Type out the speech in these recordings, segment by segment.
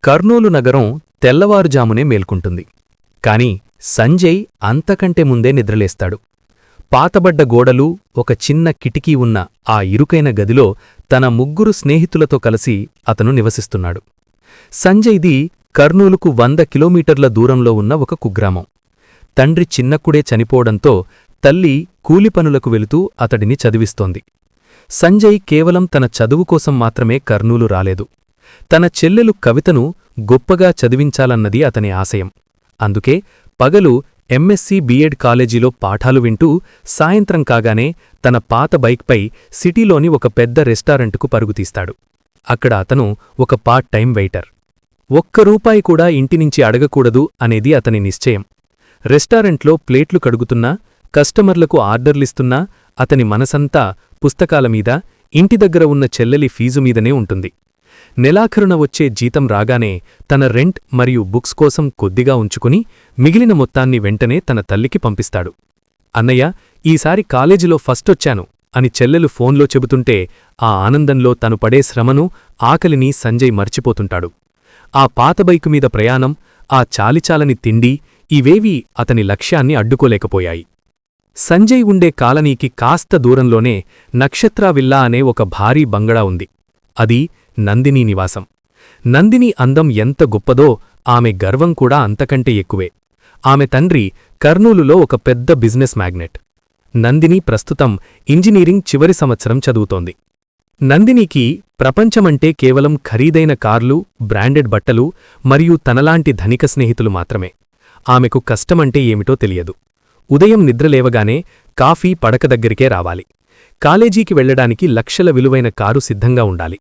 కర్నూలు నగరం తెల్లవారుజామునే మేల్కుంటుంది. కాని సంజయ్ అంతకంటే ముందే నిద్రలేస్తాడు. పాతబడ్డ గోడలు, ఒక చిన్న కిటికీ ఉన్న ఆ ఇరుకైన గదిలో తన ముగ్గురు స్నేహితులతో కలిసి అతను నివసిస్తున్నాడు. సంజయ్ది కర్నూలుకు 100 కిలోమీటర్ల దూరంలో ఉన్న ఒక కుగ్రామం. తండ్రి చిన్నక్కుడే చనిపోవడంతో తల్లి కూలిపనులకు వెళుతూ అతడిని చదివిస్తోంది. సంజయ్ కేవలం తన చదువుకోసం మాత్రమే కర్నూలు రాలేదు. తన చెల్లెలు కవితను గొప్పగా చదివించాలన్నది అతని ఆశయం. అందుకే పగలు ఎంఎస్సీ బిఎడ్ కాలేజీలో పాఠాలు వింటూ సాయంత్రం కాగానే తన పాత బైక్పై సిటీలోని ఒక పెద్ద రెస్టారెంటుకు పరుగుతీస్తాడు. అక్కడ అతను ఒక పార్ట్ టైం వెయిటర్. ₹1 కూడా ఇంటినుంచి అడగకూడదు అనేది అతని నిశ్చయం. రెస్టారెంట్లో ప్లేట్లు కడుగుతున్నా, కస్టమర్లకు ఆర్డర్లిస్తున్నా అతని మనసంతా పుస్తకాలమీద, ఇంటి దగ్గర ఉన్న చెల్లెలి ఫీజుమీదనే ఉంటుంది. నెలాఖరున వచ్చే జీతం రాగానే తన రెంట్ మరియు బుక్స్ కోసం కొద్దిగా ఉంచుకుని మిగిలిన మొత్తాన్ని వెంటనే తన తల్లికి పంపిస్తాడు. అన్నయ్య, ఈసారి కాలేజీలో ఫస్టొచ్చాను అని చెల్లెలు ఫోన్లో చెబుతుంటే ఆ ఆనందంలో తను పడే శ్రమను, ఆకలిని సంజయ్ మర్చిపోతుంటాడు. ఆ పాత బైకు మీద ప్రయాణం, ఆ చాలిచాలని తిండి, ఇవేవీ అతని లక్ష్యాన్ని అడ్డుకోలేకపోయాయి. సంజయ్ ఉండే కాలనీకి కాస్త దూరంలోనే నక్షత్రా విల్లా అనే ఒక భారీ బంగళా ఉంది. అది నందిని నివాసం. నందిని అందం ఎంత గొప్పదో ఆమె గర్వం కూడా అంతకంటే ఎక్కువే. ఆమె తండ్రి కర్నూలులో ఒక పెద్ద బిజినెస్ మ్యాగ్నెట్. నందిని ప్రస్తుతం ఇంజనీరింగ్ చివరి సంవత్సరం చదువుతోంది. నందినికి ప్రపంచమంటే కేవలం ఖరీదైన కార్లు, బ్రాండెడ్ బట్టలు మరియు తనలాంటి ధనిక స్నేహితులు మాత్రమే. ఆమెకు కష్టమంటే ఏమిటో తెలియదు. ఉదయం నిద్రలేవగానే కాఫీ పడక దగ్గరికే రావాలి. కాలేజీకి వెళ్లడానికి లక్షల విలువైన కారు సిద్ధంగా ఉండాలి.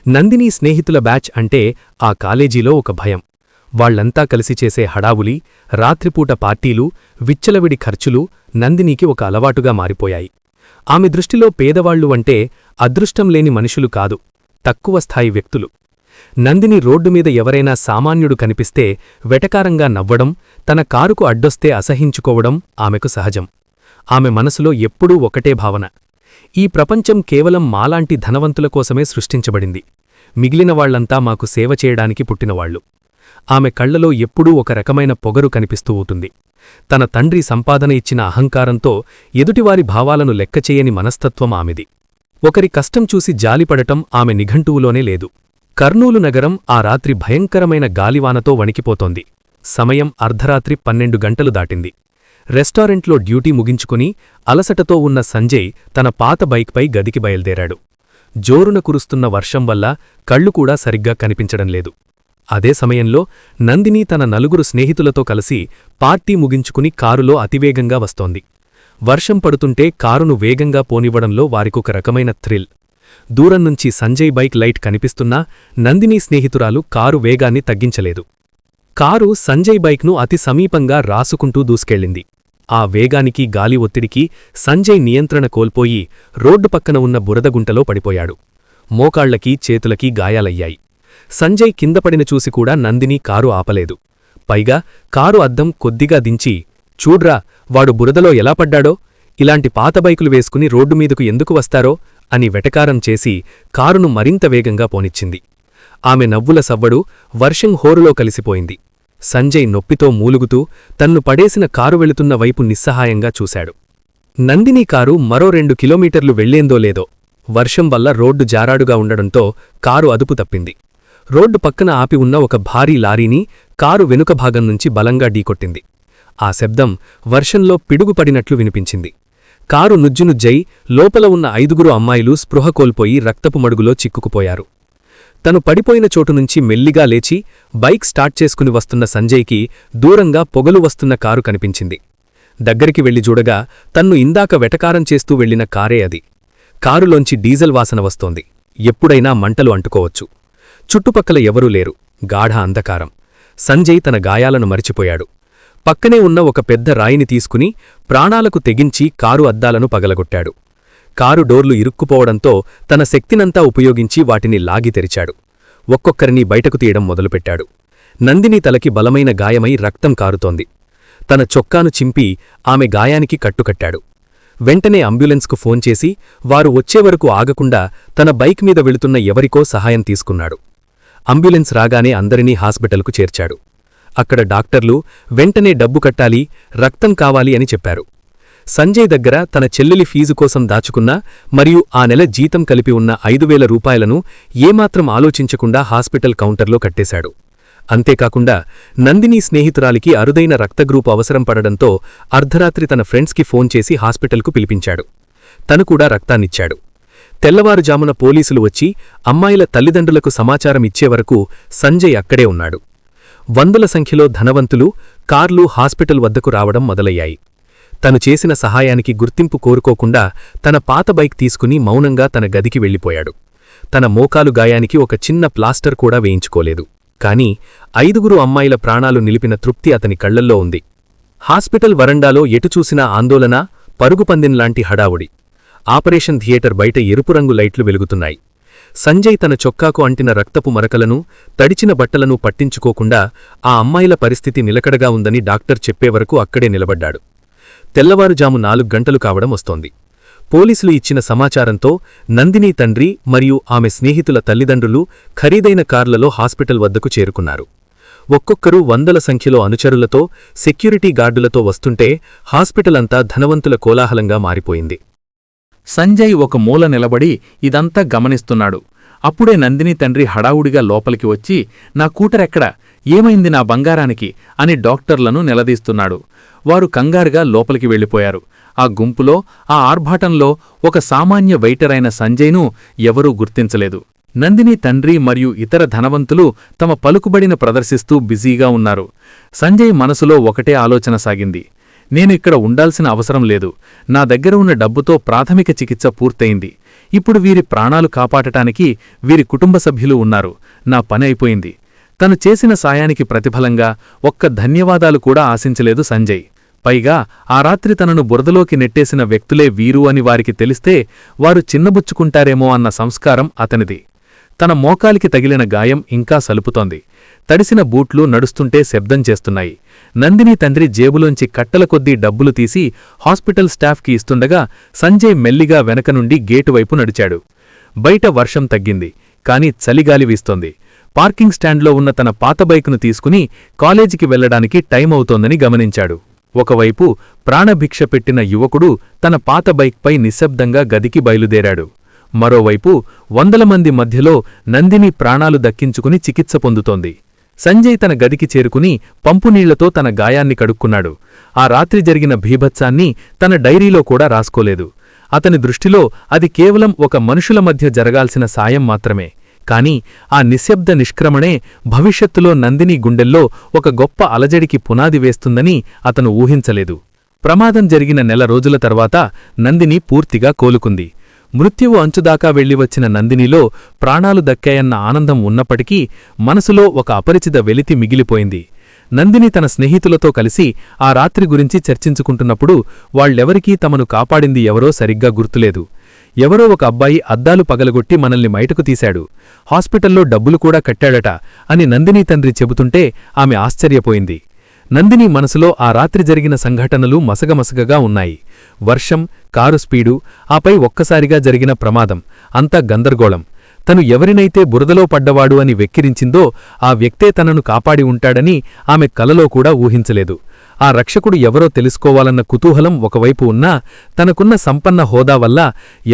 నందిని స్నేహితుల బ్యాచ్ అంటే ఆ కాలేజీలో ఒక భయం. వాళ్లంతా కలిసి చేసే హడావులి, రాత్రిపూట పార్టీలు, విచ్చలవిడి ఖర్చులు నందినికి ఒక అలవాటుగా మారిపోయాయి. ఆమె దృష్టిలో పేదవాళ్లు అంటే అదృష్టం లేని మనుషులు కాదు, తక్కువ స్థాయి వ్యక్తులు. నందిని రోడ్డుమీద ఎవరైనా సామాన్యుడు కనిపిస్తే వెటకారంగా నవ్వడం, తన కారుకు అడ్డొస్తే అసహించుకోవడం ఆమెకు సహజం. ఆమె మనసులో ఎప్పుడూ ఒకటే భావన: ఈ ప్రపంచం కేవలం మాలాంటి ధనవంతుల కోసమే సృష్టించబడింది. మిగిలిన వాళ్లంతా మాకు సేవ చేయడానికి పుట్టినవాళ్లు. ఆమె కళ్లలో ఎప్పుడూ ఒక రకమైన పొగరు కనిపిస్తూ ఉంటుంది. తన తండ్రి సంపాదన ఇచ్చిన అహంకారంతో ఎదుటివారి భావాలను లెక్కచేయని మనస్తత్వం ఆమెది. ఒకరి కష్టం చూసి జాలిపడటం ఆమె నిఘంటువులోనే లేదు. కర్నూలు నగరం ఆ రాత్రి భయంకరమైన గాలివానతో వణికిపోతోంది. సమయం అర్ధరాత్రి 12 గంటలు దాటింది. రెస్టారెంట్లో డ్యూటీ ముగించుకుని అలసటతో ఉన్న సంజయ్ తన పాత బైక్పై గదికి బయల్దేరాడు. జోరున కురుస్తున్న వర్షం వల్ల కళ్ళు కూడా సరిగ్గా కనిపించడం లేదు. అదే సమయంలో నందిని తన 4 స్నేహితులతో కలిసి పార్టీ ముగించుకుని కారులో అతివేగంగా వస్తోంది. వర్షం పడుతుంటే కారును వేగంగా పోనివ్వడంలో వారికొక రకమైన థ్రిల్. దూరం నుంచి సంజయ్ బైక్ లైట్ కనిపిస్తున్నా నందిని స్నేహితురాలు కారు వేగాన్ని తగ్గించలేదు. కారు సంజయ్ బైక్ను అతి సమీపంగా రాసుకుంటూ దూసుకెళ్ళింది. ఆ వేగానికి, గాలి ఒత్తిడికి సంజయ్ నియంత్రణ కోల్పోయి రోడ్డు పక్కన ఉన్న బురదగుంటలో పడిపోయాడు. మోకాళ్లకి, చేతులకి గాయాలయ్యాయి. సంజయ్ కిందపడిన చూసి కూడా నందిని కారు ఆపలేదు. పైగా కారు అద్దం కొద్దిగా దించి, చూడ్రా, వాడు బురదలో ఎలా పడ్డాడో, ఇలాంటి పాత బైకులు వేసుకుని రోడ్డుమీదకు ఎందుకు వస్తారో అని వెటకారం చేసి కారును మరింత వేగంగా పోనిచ్చింది. ఆమె నవ్వుల సవ్వడు వర్షం హోరులో కలిసిపోయింది. సంజయ్ నొప్పితో మూలుగుతూ తన్ను పడేసిన కారు వెళుతున్న వైపు నిస్సహాయంగా చూశాడు. నందిని కారు మరో 2 కిలోమీటర్లు వెళ్లేందో లేదో వర్షం వల్ల రోడ్డు జారాడుగా ఉండడంతో కారు అదుపు తప్పింది. రోడ్డు పక్కన ఆపి ఉన్న ఒక భారీ లారీని కారు వెనుక భాగం నుంచి బలంగా ఢీకొట్టింది. ఆ శబ్దం వర్షంలో పిడుగుపడినట్లు వినిపించింది. కారు నుజ్జునుజ్జై లోపల ఉన్న 5 అమ్మాయిలు స్పృహ కోల్పోయి రక్తపు మడుగులో చిక్కుకుపోయారు. తను పడిపోయిన చోటునుంచి మెల్లిగా లేచి బైక్ స్టార్ట్ చేసుకుని వస్తున్న సంజయ్కి దూరంగా పొగలు వస్తున్న కారు కనిపించింది. దగ్గరికి వెళ్లి చూడగా తన్ను ఇందాక వెటకారం చేస్తూ వెళ్లిన కారే అది. కారులోంచి డీజిల్ వాసన వస్తోంది. ఎప్పుడైనా మంటలు అంటుకోవచ్చు. చుట్టుపక్కల ఎవరూ లేరు. గాఢ అంధకారం. సంజయ్ తన గాయాలను మరిచిపోయాడు. పక్కనే ఉన్న ఒక పెద్ద రాయిని తీసుకుని ప్రాణాలకు తెగించి కారు అద్దాలను పగలగొట్టాడు. కారు డోర్లు ఇరుక్కుపోవడంతో తన శక్తినంతా ఉపయోగించి వాటిని లాగి తెరిచాడు. ఒక్కొక్కరిని బయటకు తీయడం మొదలుపెట్టాడు. నందిని తలకి బలమైన గాయమై రక్తం కారుతోంది. తన చొక్కాను చింపి ఆమె గాయానికి కట్టుకట్టాడు. వెంటనే అంబ్యులెన్స్కు ఫోన్ చేసి వారు వచ్చేవరకు ఆగకుండా తన బైక్ మీద వెళుతున్న ఎవరికో సహాయం తీసుకున్నాడు. అంబులెన్స్ రాగానే అందరినీ హాస్పిటల్కు చేర్చాడు. అక్కడ డాక్టర్లు వెంటనే డబ్బు కట్టాలి, రక్తం కావాలి అని చెప్పారు. సంజయ్ దగ్గర తన చెల్లెలి ఫీజు కోసం దాచుకున్న మరియు ఆ నెల జీతం కలిపి ఉన్న 5,000 రూపాయలను ఏమాత్రం ఆలోచించకుండా హాస్పిటల్ కౌంటర్లో కట్టేశాడు. అంతేకాకుండా నందిని స్నేహితురాలికి అరుదైన రక్తగ్రూపు అవసరం పడడంతో అర్ధరాత్రి తన ఫ్రెండ్స్కి ఫోన్ చేసి హాస్పిటల్కు పిలిపించాడు. తను కూడా రక్తాన్నిచ్చాడు. తెల్లవారుజామున పోలీసులు వచ్చి అమ్మాయిల తల్లిదండ్రులకు సమాచారం ఇచ్చేవరకు సంజయ్ అక్కడే ఉన్నాడు. వందల సంఖ్యలో ధనవంతులు, కార్లు హాస్పిటల్ వద్దకు రావడం మొదలయ్యాయి. తను చేసిన సహాయానికి గుర్తింపు కోరుకోకుండా తన పాత బైక్ తీసుకుని మౌనంగా తన గదికి వెళ్ళిపోయాడు. తన మోకాలు గాయానికి ఒక చిన్న ప్లాస్టర్ కూడా వేయించుకోలేదు. కాని 5 అమ్మాయిల ప్రాణాలు నిలిపిన తృప్తి అతని కళ్లల్లో ఉంది. హాస్పిటల్ వరండాలో ఎటుచూసినా ఆందోళన, పరుగుపందెంలాంటి హడావుడి. ఆపరేషన్ థియేటర్ బయట ఎరుపు రంగు లైట్లు వెలుగుతున్నాయి. సంజయ్ తన చొక్కాకు అంటిన రక్తపు మరకలను, తడిచిన బట్టలను పట్టించుకోకుండా ఆ అమ్మాయిల పరిస్థితి నిలకడగా ఉందని డాక్టర్ చెప్పేవరకు అక్కడే నిలబడ్డాడు. తెల్లవారుజాము 4 గంటలు కావడం వస్తోంది. పోలీసులు ఇచ్చిన సమాచారంతో నందిని తండ్రి మరియు ఆమె స్నేహితుల తల్లిదండ్రులు ఖరీదైన కార్లలో హాస్పిటల్ వద్దకు చేరుకున్నారు. ఒక్కొక్కరూ వందల సంఖ్యలో అనుచరులతో, సెక్యూరిటీ గార్డులతో వస్తుంటే హాస్పిటల్ అంతా ధనవంతుల కోలాహలంగా మారిపోయింది. సంజయ్ ఒక మూల నిలబడి ఇదంతా గమనిస్తున్నాడు. అప్పుడే నందిని తండ్రి హడావుడిగా లోపలికి వచ్చి, నా కూటరెక్కడా? ఏమైంది నా బంగారానికి? అని డాక్టర్లను నిలదీస్తున్నాడు. వారు కంగారుగా లోపలికి వెళ్ళిపోయారు. ఆ గుంపులో, ఆ ఆర్భాటంలో ఒక సామాన్య వెయిటరైన సంజయ్ను ఎవరూ గుర్తించలేదు. నందిని తండ్రి మరియు ఇతర ధనవంతులు తమ పలుకుబడిని ప్రదర్శిస్తూ బిజీగా ఉన్నారు. సంజయ్ మనసులో ఒకటే ఆలోచన సాగింది. నేను ఇక్కడ ఉండాల్సిన అవసరం లేదు. నా దగ్గర ఉన్న డబ్బుతో ప్రాథమిక చికిత్స పూర్తయింది. ఇప్పుడు వీరి ప్రాణాలు కాపాడటానికి వీరి కుటుంబ సభ్యులు ఉన్నారు. నా పని అయిపోయింది. తను చేసిన సాయానికి ప్రతిఫలంగా ఒక్క ధన్యవాదాలు కూడా ఆశించలేదు సంజయ్. పైగా ఆ రాత్రి తనను బురదలోకి నెట్టేసిన వ్యక్తులే వీరు అని వారికి తెలిస్తే వారు చిన్నబుచ్చుకుంటారేమో అన్న సంస్కారం అతనిది. తన మోకాలికి తగిలిన గాయం ఇంకా సలుపుతోంది. తడిసిన బూట్లు నడుస్తుంటే శబ్దం చేస్తున్నాయి. నందిని తండ్రి జేబులోంచి కట్టల కొద్దీ డబ్బులు తీసి హాస్పిటల్ స్టాఫ్కి ఇస్తుండగా సంజయ్ మెల్లిగా వెనక నుండి గేటు వైపు నడిచాడు. బయట వర్షం తగ్గింది, కాని చలిగాలి వీస్తోంది. పార్కింగ్ స్టాండ్లో ఉన్న తన పాత బైకును తీసుకుని కాలేజీకి వెళ్లడానికి టైం అవుతోందని గమనించాడు. ఒకవైపు ప్రాణభిక్ష పెట్టిన యువకుడు తన పాత బైక్పై నిశ్శబ్దంగా గదికి బయలుదేరాడు. మరోవైపు 100 మంది మధ్యలో నందిని ప్రాణాలు దక్కించుకుని చికిత్స పొందుతోంది. సంజయ్ తన గదికి చేరుకుని పంపునీళ్లతో తన గాయాన్ని కడుక్కున్నాడు. ఆ రాత్రి జరిగిన భీభత్సాన్ని తన డైరీలో కూడా రాసుకోలేదు. అతని దృష్టిలో అది కేవలం ఒక మనుషుల మధ్య జరగాల్సిన సాయం మాత్రమే. కాని ఆ నిశ్శబ్ద నిష్క్రమణే భవిష్యత్తులో నందిని గుండెల్లో ఒక గొప్ప అలజడికి పునాది వేస్తుందని అతను ఊహించలేదు. ప్రమాదం జరిగిన నెల రోజుల తర్వాత నందిని పూర్తిగా కోలుకుంది. మృత్యువు అంచుదాకా వెళ్లివచ్చిన నందినిలో ప్రాణాలు దక్కాయన్న ఆనందం ఉన్నప్పటికీ మనసులో ఒక అపరిచిత వెలితి మిగిలిపోయింది. నందిని తన స్నేహితులతో కలిసి ఆ రాత్రి గురించి చర్చించుకుంటున్నప్పుడు వాళ్లెవరికీ తమను కాపాడింది ఎవరో సరిగ్గా గుర్తులేదు. ఎవరో ఒక అబ్బాయి అద్దాలు పగలగొట్టి మనల్ని బయటకు తీశాడు, హాస్పిటల్లో డబ్బులు కూడా కట్టాడట అని నందిని తండ్రి చెబుతుంటే ఆమె ఆశ్చర్యపోయింది. నందిని మనసులో ఆ రాత్రి జరిగిన సంఘటనలు మసగమసగగా ఉన్నాయి. వర్షం, కారు స్పీడు, ఆపై ఒక్కసారిగా జరిగిన ప్రమాదం, అంతా గందరగోళం. తను ఎవరినైతే బురదలో పడ్డవాడు అని వెక్కిరించిందో ఆ వ్యక్తే తనను కాపాడి ఉంటాడని ఆమె కలలో కూడా ఊహించలేదు. ఆ రక్షకుడు ఎవరో తెలుసుకోవాలన్న కుతూహలం ఒకవైపు ఉన్నా తనకున్న సంపన్న హోదా వల్ల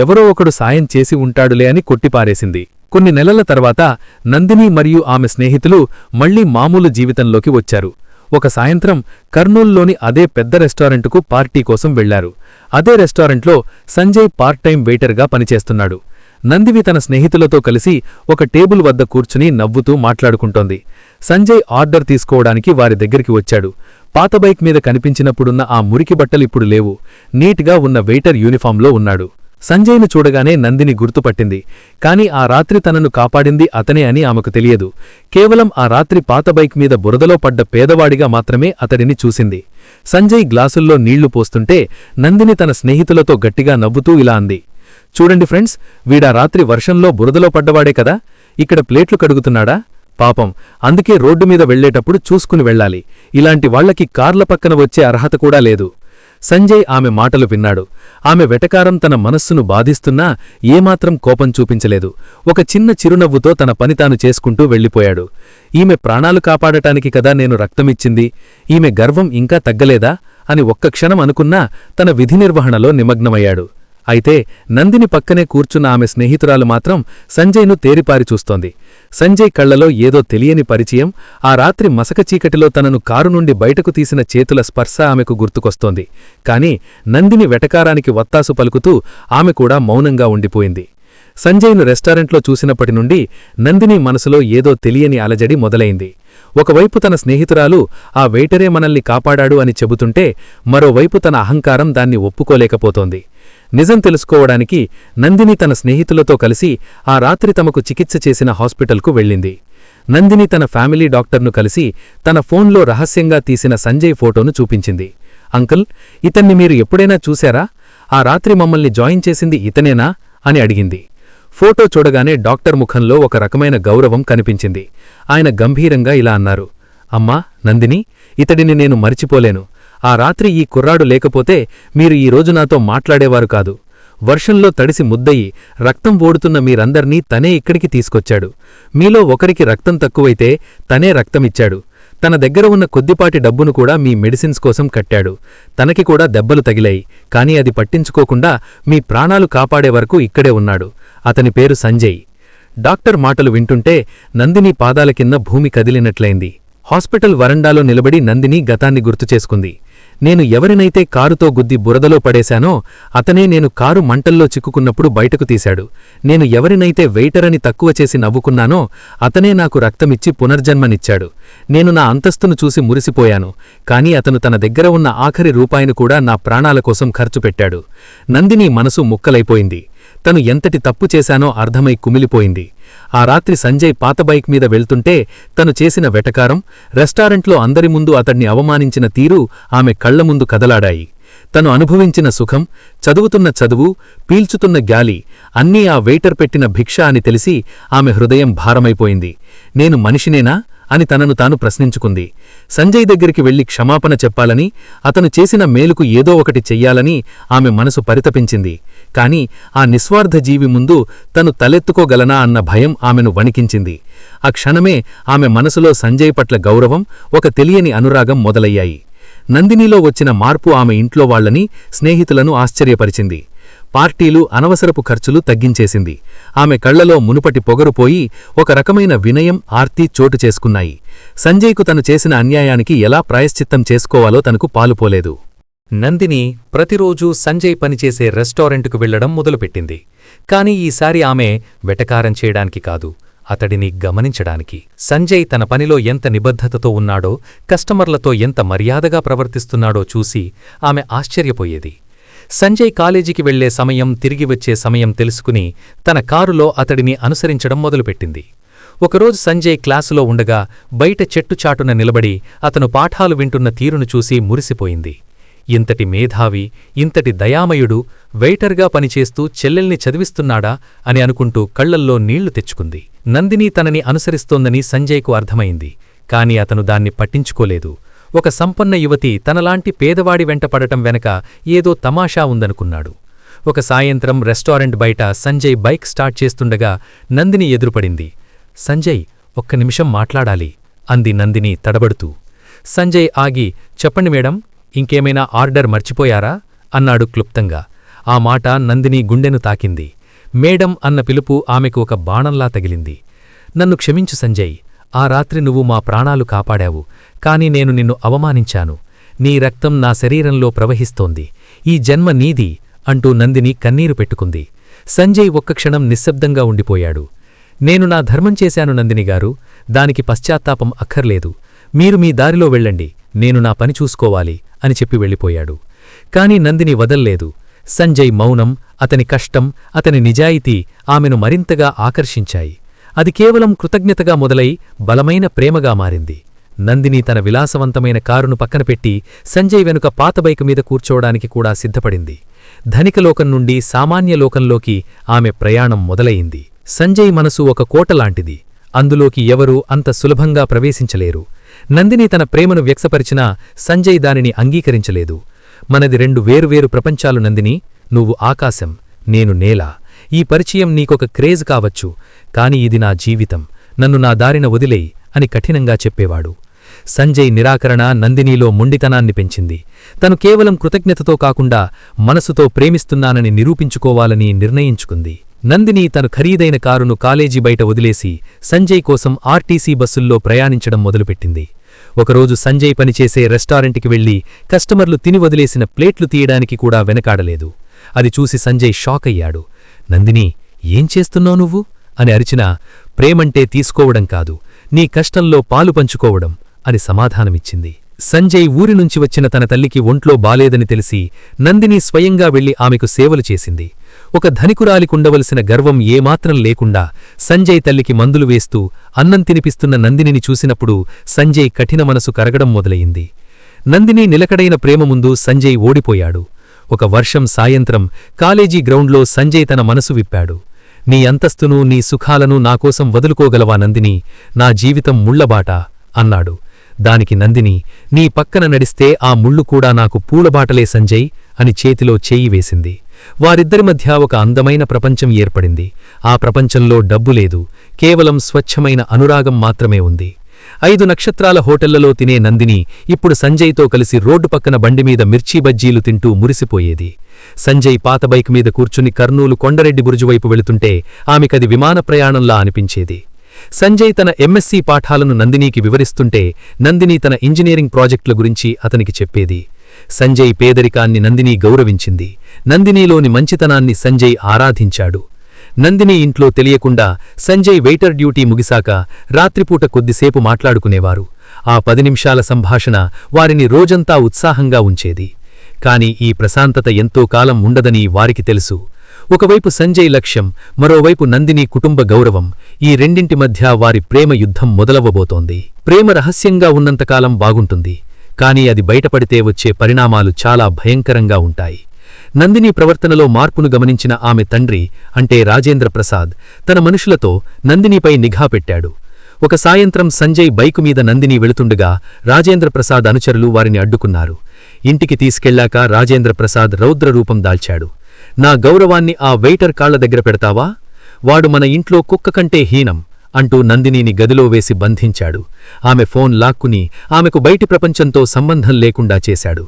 ఎవరో ఒకడు సాయం చేసి ఉంటాడులే అని కొట్టిపారేసింది. కొన్ని నెలల తర్వాత నందిని మరియు ఆమె స్నేహితులు మళ్లీ మామూలు జీవితంలోకి వచ్చారు. ఒక సాయంత్రం కర్నూల్లోని అదే పెద్ద రెస్టారెంటుకు పార్టీ కోసం వెళ్లారు. అదే రెస్టారెంట్లో సంజయ్ పార్ట్ టైం వెయిటర్గా పనిచేస్తున్నాడు. నందివి తన స్నేహితులతో కలిసి ఒక టేబుల్ వద్ద కూర్చుని నవ్వుతూ మాట్లాడుకుంటోంది. సంజయ్ ఆర్డర్ తీసుకోవడానికి వారి దగ్గరికి వచ్చాడు. పాత బైక్ మీద కనిపించినప్పుడున్న ఆ మురికి బట్టలిప్పుడు లేవు. నీట్గా ఉన్న వెయిటర్ యూనిఫాంలో ఉన్నాడు. సంజయ్ను చూడగానే నందిని గుర్తుపట్టింది. కాని ఆ రాత్రి తనను కాపాడింది అతనే అని ఆమెకు తెలియదు. కేవలం ఆ రాత్రి పాత బైక్ మీద బురదలో పడ్డ పేదవాడిగా మాత్రమే అతడిని చూసింది. సంజయ్ గ్లాసుల్లో నీళ్లు పోస్తుంటే నందిని తన స్నేహితులతో గట్టిగా నవ్వుతూ ఇలా అంది, చూడండి ఫ్రెండ్స్, వీడా రాత్రి వర్షంలో బురదలో పడ్డవాడే కదా, ఇక్కడ ప్లేట్లు కడుగుతున్నాడా? పాపం, అందుకే రోడ్డు మీద వెళ్లేటప్పుడు చూసుకుని వెళ్ళాలి. ఇలాంటి వాళ్లకి కార్ల పక్కన వచ్చే అర్హత కూడా లేదు. సంజయ్ ఆమె మాటలు విన్నాడు. ఆమె వెటకారం తన మనస్సును బాధిస్తున్నా ఏమాత్రం కోపం చూపించలేదు. ఒక చిన్న చిరునవ్వుతో తన పని తాను చేసుకుంటూ వెళ్ళిపోయాడు. ఈమె ప్రాణాలు కాపాడటానికి కదా నేను రక్తమిచ్చింది, ఈమె గర్వం ఇంకా తగ్గలేదా అని ఒక్క క్షణం అనుకున్నా తన విధి నిర్వహణలో నిమగ్నమయ్యాడు. అయితే నందిని పక్కనే కూర్చున్న ఆమె స్నేహితురాలు మాత్రం సంజయ్ను తేరిపారి చూస్తోంది. సంజయ్ కళ్లలో ఏదో తెలియని పరిచయం, ఆ రాత్రి మసక చీకటిలో తనను కారు నుండి బయటకు తీసిన చేతుల స్పర్శ ఆమెకు గుర్తుకొస్తోంది. కాని నందిని వెటకారానికి వత్తాసు పలుకుతూ ఆమె కూడా మౌనంగా ఉండిపోయింది. సంజయ్ను రెస్టారెంట్లో చూసినప్పటి నుండి నందిని మనసులో ఏదో తెలియని అలజడి మొదలైంది. ఒకవైపు తన స్నేహితురాలు ఆ వెయిటరే మనల్ని కాపాడాడు అని చెబుతుంటే, మరోవైపు తన అహంకారం దాన్ని ఒప్పుకోలేకపోతోంది. నిజం తెలుసుకోవడానికి నందిని తన స్నేహితులతో కలిసి ఆ రాత్రి తమకు చికిత్స చేసిన హాస్పిటల్కు వెళ్ళింది. నందిని తన ఫ్యామిలీ డాక్టర్ను కలిసి తన ఫోన్లో రహస్యంగా తీసిన సంజయ్ ఫోటోను చూపించింది. అంకుల్, ఇతన్ని మీరు ఎప్పుడైనా చూశారా? ఆ రాత్రి మమ్మల్ని జాయిన్ చేసింది ఇతనేనా అని అడిగింది. ఫోటో చూడగానే డాక్టర్ ముఖంలో ఒక రకమైన గౌరవం కనిపించింది. ఆయన గంభీరంగా ఇలా అన్నారు, అమ్మా నందిని, ఇతడిని నేను మరిచిపోలేను. ఆ రాత్రి ఈ కుర్రాడు లేకపోతే మీరు ఈరోజు నాతో మాట్లాడేవారు కాదు. వర్షంలో తడిసి ముద్దయి రక్తం ఓడుతున్న మీరందర్నీ తనే ఇక్కడికి తీసుకొచ్చాడు. మీలో ఒకరికి రక్తం తక్కువైతే తనే రక్తమిచ్చాడు. తన దగ్గర ఉన్న కొద్దిపాటి డబ్బును కూడా మీ మెడిసిన్స్ కోసం కట్టాడు. తనకి కూడా దెబ్బలు తగిలాయి, కాని అది పట్టించుకోకుండా మీ ప్రాణాలు కాపాడే వరకు ఇక్కడే ఉన్నాడు. అతని పేరు సంజయ్. డాక్టర్ మాటలు వింటుంటే నందిని పాదాల కింద భూమి కదిలినట్లయింది. హాస్పిటల్ వరండాలో నిలబడి నందిని గతాన్ని గుర్తుచేసుకుంది. నేను ఎవరినైతే కారుతో గుద్ది బురదలో పడేశానో అతనే నేను కారు మంటల్లో చిక్కుకున్నప్పుడు బయటకు తీశాడు. నేను ఎవరినైతే వెయిటరని తక్కువ చేసి నవ్వుకున్నానో అతనే నాకు రక్తమిచ్చి పునర్జన్మనిచ్చాడు. నేను నా అంతస్తును చూసి మురిసిపోయాను, కాని అతను తన దగ్గర ఉన్న ఆఖరి రూపాయిని కూడా నా ప్రాణాల కోసం ఖర్చు పెట్టాడు. నందిని మనసు ముక్కలైపోయింది. తను ఎంతటి తప్పు చేశానో అర్థమై కుమిలిపోయింది. ఆ రాత్రి సంజయ్ పాత బైక్ మీద వెళ్తుంటే తను చేసిన వెటకారం, రెస్టారెంట్లో అందరి ముందు అతడ్ని అవమానించిన తీరు ఆమె కళ్లముందు కదలాడాయి. తను అనుభవించిన సుఖం, చదువుతున్న చదువు, పీల్చుతున్న గాలి అన్నీ ఆ వెయిటర్ పెట్టిన భిక్ష అని తెలిసి ఆమె హృదయం భారమైపోయింది. నేను మనిషినేనా అని తనను తాను ప్రశ్నించుకుంది. సంజయ్ దగ్గరికి వెళ్లి క్షమాపణ చెప్పాలని, అతను చేసిన మేలుకు ఏదో ఒకటి చెయ్యాలని ఆమె మనసు పరితపించింది. కాని ఆ నిస్వార్థ జీవి ముందు తను తలెత్తుకోగలనా అన్న భయం ఆమెను వణికించింది. ఆ క్షణమే ఆమె మనసులో సంజయ్ పట్ల గౌరవం, ఒక తెలియని అనురాగం మొదలయ్యాయి. నందినిలో వచ్చిన మార్పు ఆమె ఇంట్లో వాళ్లని, స్నేహితులను ఆశ్చర్యపరిచింది. పార్టీలు, అనవసరపు ఖర్చులు తగ్గించేసింది. ఆమె కళ్లలో మునుపటి పొగరుపోయి ఒక రకమైన వినయం, ఆర్తి చోటు చేసుకున్నాయి. సంజయ్కు తను చేసిన అన్యాయానికి ఎలా ప్రాయశ్చిత్తం చేసుకోవాలో తనకు పాలుపోలేదు. నందిని ప్రతిరోజూ సంజయ్ పనిచేసే రెస్టారెంటుకు వెళ్లడం మొదలుపెట్టింది. కాని ఈసారి ఆమె వెటకారం చేయడానికి కాదు, అతడిని గమనించడానికి. సంజయ్ తన పనిలో ఎంత నిబద్ధతతో ఉన్నాడో, కస్టమర్లతో ఎంత మర్యాదగా ప్రవర్తిస్తున్నాడో చూసి ఆమె ఆశ్చర్యపోయేది. సంజయ్ కాలేజీకి వెళ్లే సమయం, తిరిగి వచ్చే సమయం తెలుసుకుని తన కారులో అతడిని అనుసరించడం మొదలుపెట్టింది. ఒకరోజు సంజయ్ క్లాసులో ఉండగా బయట చెట్టుచాటున నిలబడి అతను పాఠాలు వింటున్న తీరును చూసి మురిసిపోయింది. ఇంతటి మేధావి, ఇంతటి దయామయుడు వెయిటర్గా పనిచేస్తూ చెల్లెల్ని చదివిస్తున్నాడా అని అనుకుంటూ కళ్లల్లో నీళ్లు తెచ్చుకుంది. నందిని తనని అనుసరిస్తోందని సంజయ్కు అర్థమైంది. కాని అతను దాన్ని పట్టించుకోలేదు. ఒక సంపన్న యువతి తనలాంటి పేదవాడి వెంటపడటం వెనక ఏదో తమాషా ఉందనుకున్నాడు. ఒక సాయంత్రం రెస్టారెంట్ బయట సంజయ్ బైక్ స్టార్ట్ చేస్తుండగా నందిని ఎదురుపడింది. సంజయ్, ఒక్క నిమిషం మాట్లాడాలి అంది నందిని తడబడుతూ. సంజయ్ ఆగి, చెప్పండి మేడం, ఇంకేమైనా ఆర్డర్ మర్చిపోయారా అన్నాడు క్లుప్తంగా. ఆ మాట నందిని గుండెను తాకింది. మేడం అన్న పిలుపు ఆమెకు ఒక బాణంలా తగిలింది. నన్ను క్షమించు సంజయ్, ఆ రాత్రి నువ్వు మా ప్రాణాలు కాపాడావు, కాని నేను నిన్ను అవమానించాను. నీ రక్తం నా శరీరంలో ప్రవహిస్తోంది. ఈ జన్మ నీది అంటూ నందిని కన్నీరు పెట్టుకుంది. సంజయ్ ఒక్క క్షణం నిశ్శబ్దంగా ఉండిపోయాడు. నేను నా ధర్మం చేశాను నందినిగారు, దానికి పశ్చాత్తాపం అక్కర్లేదు. మీరు మీ దారిలో వెళ్ళండి, నేను నా పని చూసుకోవాలి అని చెప్పి వెళ్ళిపోయాడు. కాని నందిని వదల్లేదు. సంజయ్ మౌనం, అతని కష్టం, అతని నిజాయితీ ఆమెను మరింతగా ఆకర్షించాయి. అది కేవలం కృతజ్ఞతగా మొదలై బలమైన ప్రేమగా మారింది. నందిని తన విలాసవంతమైన కారును పక్కనపెట్టి సంజయ్ వెనుక పాత బైకు మీద కూర్చోవడానికి కూడా సిద్ధపడింది. ధనికలోకం నుండి సామాన్యలోకంలోకి ఆమె ప్రయాణం మొదలయింది. సంజయ్ మనసు ఒక కోటలాంటిది. అందులోకి ఎవరూ అంత సులభంగా ప్రవేశించలేరు. నందిని తన ప్రేమను వ్యక్తపరిచినా సంజయ్ దానిని అంగీకరించలేదు. మనది 2 వేరువేరు ప్రపంచాలు నందిని. నువ్వు ఆకాశం, నేను నేల. ఈ పరిచయం నీకొక క్రేజ్ కావచ్చు, కాని ఇది నా జీవితం. నన్ను నా దారిన వదిలేయ్ అని కఠినంగా చెప్పేవాడు. సంజయ్ నిరాకరణ నందినిలో మొండితనాన్ని పెంచింది. తను కేవలం కృతజ్ఞతతో కాకుండా మనసుతో ప్రేమిస్తున్నానని నిరూపించుకోవాలని నిర్ణయించుకుంది. నందిని తను ఖరీదైన కారును కాలేజీ బయట వదిలేసి సంజయ్ కోసం ఆర్టీసీ బస్సుల్లో ప్రయాణించడం మొదలుపెట్టింది. ఒకరోజు సంజయ్ పనిచేసే రెస్టారెంట్కి వెళ్లి కస్టమర్లు తిని వదిలేసిన ప్లేట్లు తీయడానికి కూడా వెనకాడలేదు. అది చూసి సంజయ్ షాక్ అయ్యాడు. నందిని, ఏం చేస్తున్నావు నువ్వు అని అరిచినా, ప్రేమంటే తీసుకోవడం కాదు, నీ కష్టంలో పాలు పంచుకోవడం అని సమాధానమిచ్చింది. సంజయ్ ఊరి నుంచి వచ్చిన తన తల్లికి ఒంట్లో బాలేదని తెలిసి నందిని స్వయంగా వెళ్లి ఆమెకు సేవలు చేసింది. ఒక ధనికురాలికుండవలసిన గర్వం ఏమాత్రం లేకుండా సంజయ్ తల్లికి మందులు వేస్తూ అన్నం తినిపిస్తున్న నందినిని చూసినప్పుడు సంజయ్ కఠిన మనసు కరగడం మొదలయింది. నందిని నిలకడైన ప్రేమ ముందు సంజయ్ ఓడిపోయాడు. ఒక వర్షం సాయంత్రం కాలేజీ గ్రౌండ్లో సంజయ్ తన మనసు విప్పాడు. నీ అంతస్తును, నీ సుఖాలను నాకోసం వదులుకోగలవా నందిని? నా జీవితం ముళ్లబాట అన్నాడు. దానికి నందిని, నీ పక్కన నడిస్తే ఆ ముళ్ళు కూడా నాకు పూలబాటలే సంజయ్ అని చేతిలో చేయి వేసింది. వారిద్దరి మధ్య ఒక అందమైన ప్రపంచం ఏర్పడింది. ఆ ప్రపంచంలో డబ్బు లేదు, కేవలం స్వచ్ఛమైన అనురాగం మాత్రమే ఉంది. 5 నక్షత్రాల హోటళ్లలో తినే నందిని ఇప్పుడు సంజయ్తో కలిసి రోడ్డు పక్కన బండిమీద మిర్చీ బజ్జీలు తింటూ మురిసిపోయేది. సంజయ్ పాత బైక్ మీద కూర్చుని కర్నూలు కొండరెడ్డి బురుజువైపు వెళుతుంటే ఆమెకది విమాన ప్రయాణంలా అనిపించేది. సంజయ్ తన ఎంఎస్సీ పాఠాలను నందినికి వివరిస్తుంటే నందిని తన ఇంజనీరింగ్ ప్రాజెక్టుల గురించి అతనికి చెప్పేది. సంజయ్ పేదరికాన్ని నందిని గౌరవించింది. నందినిలోని మంచితనాన్ని సంజయ్ ఆరాధించాడు. నందిని ఇంట్లో తెలియకుండా సంజయ్ వెయిటర్ డ్యూటీ ముగిశాక రాత్రిపూట కొద్దిసేపు మాట్లాడుకునేవారు. ఆ 10 నిమిషాల సంభాషణ వారిని రోజంతా ఉత్సాహంగా ఉంచేది. కాని ఈ ప్రశాంతత ఎంతో కాలం ఉండదని వారికి తెలుసు. ఒకవైపు సంజయ్ లక్ష్యం, మరోవైపు నందిని కుటుంబ గౌరవం, ఈ రెండింటి మధ్య వారి ప్రేమ యుద్ధం మొదలవ్వబోతోంది. ప్రేమ రహస్యంగా ఉన్నంతకాలం బాగుంటుంది, కాని అది బయటపడితే వచ్చే పరిణామాలు చాలా భయంకరంగా ఉంటాయి. నందిని ప్రవర్తనలో మార్పును గమనించిన ఆమె తండ్రి అంటే రాజేంద్ర ప్రసాద్ తన మనుషులతో నందినిపై నిఘా పెట్టాడు. ఒక సాయంత్రం సంజయ్ బైకు మీద నందిని వెళుతుండగా రాజేంద్ర ప్రసాద్ అనుచరులు వారిని అడ్డుకున్నారు. ఇంటికి తీసుకెళ్లాక రాజేంద్ర ప్రసాద్ రౌద్రరూపం దాల్చాడు. నా గౌరవాన్ని ఆ వెయిటర్ కాళ్ల దగ్గర పెడతావా? వాడు మన ఇంట్లో కుక్క కంటే హీనం అంటూ నందినిని గదిలో వేసి బంధించాడు. ఆమె ఫోన్ లాక్కుని ఆమెకు బయటి ప్రపంచంతో సంబంధం లేకుండా చేశాడు.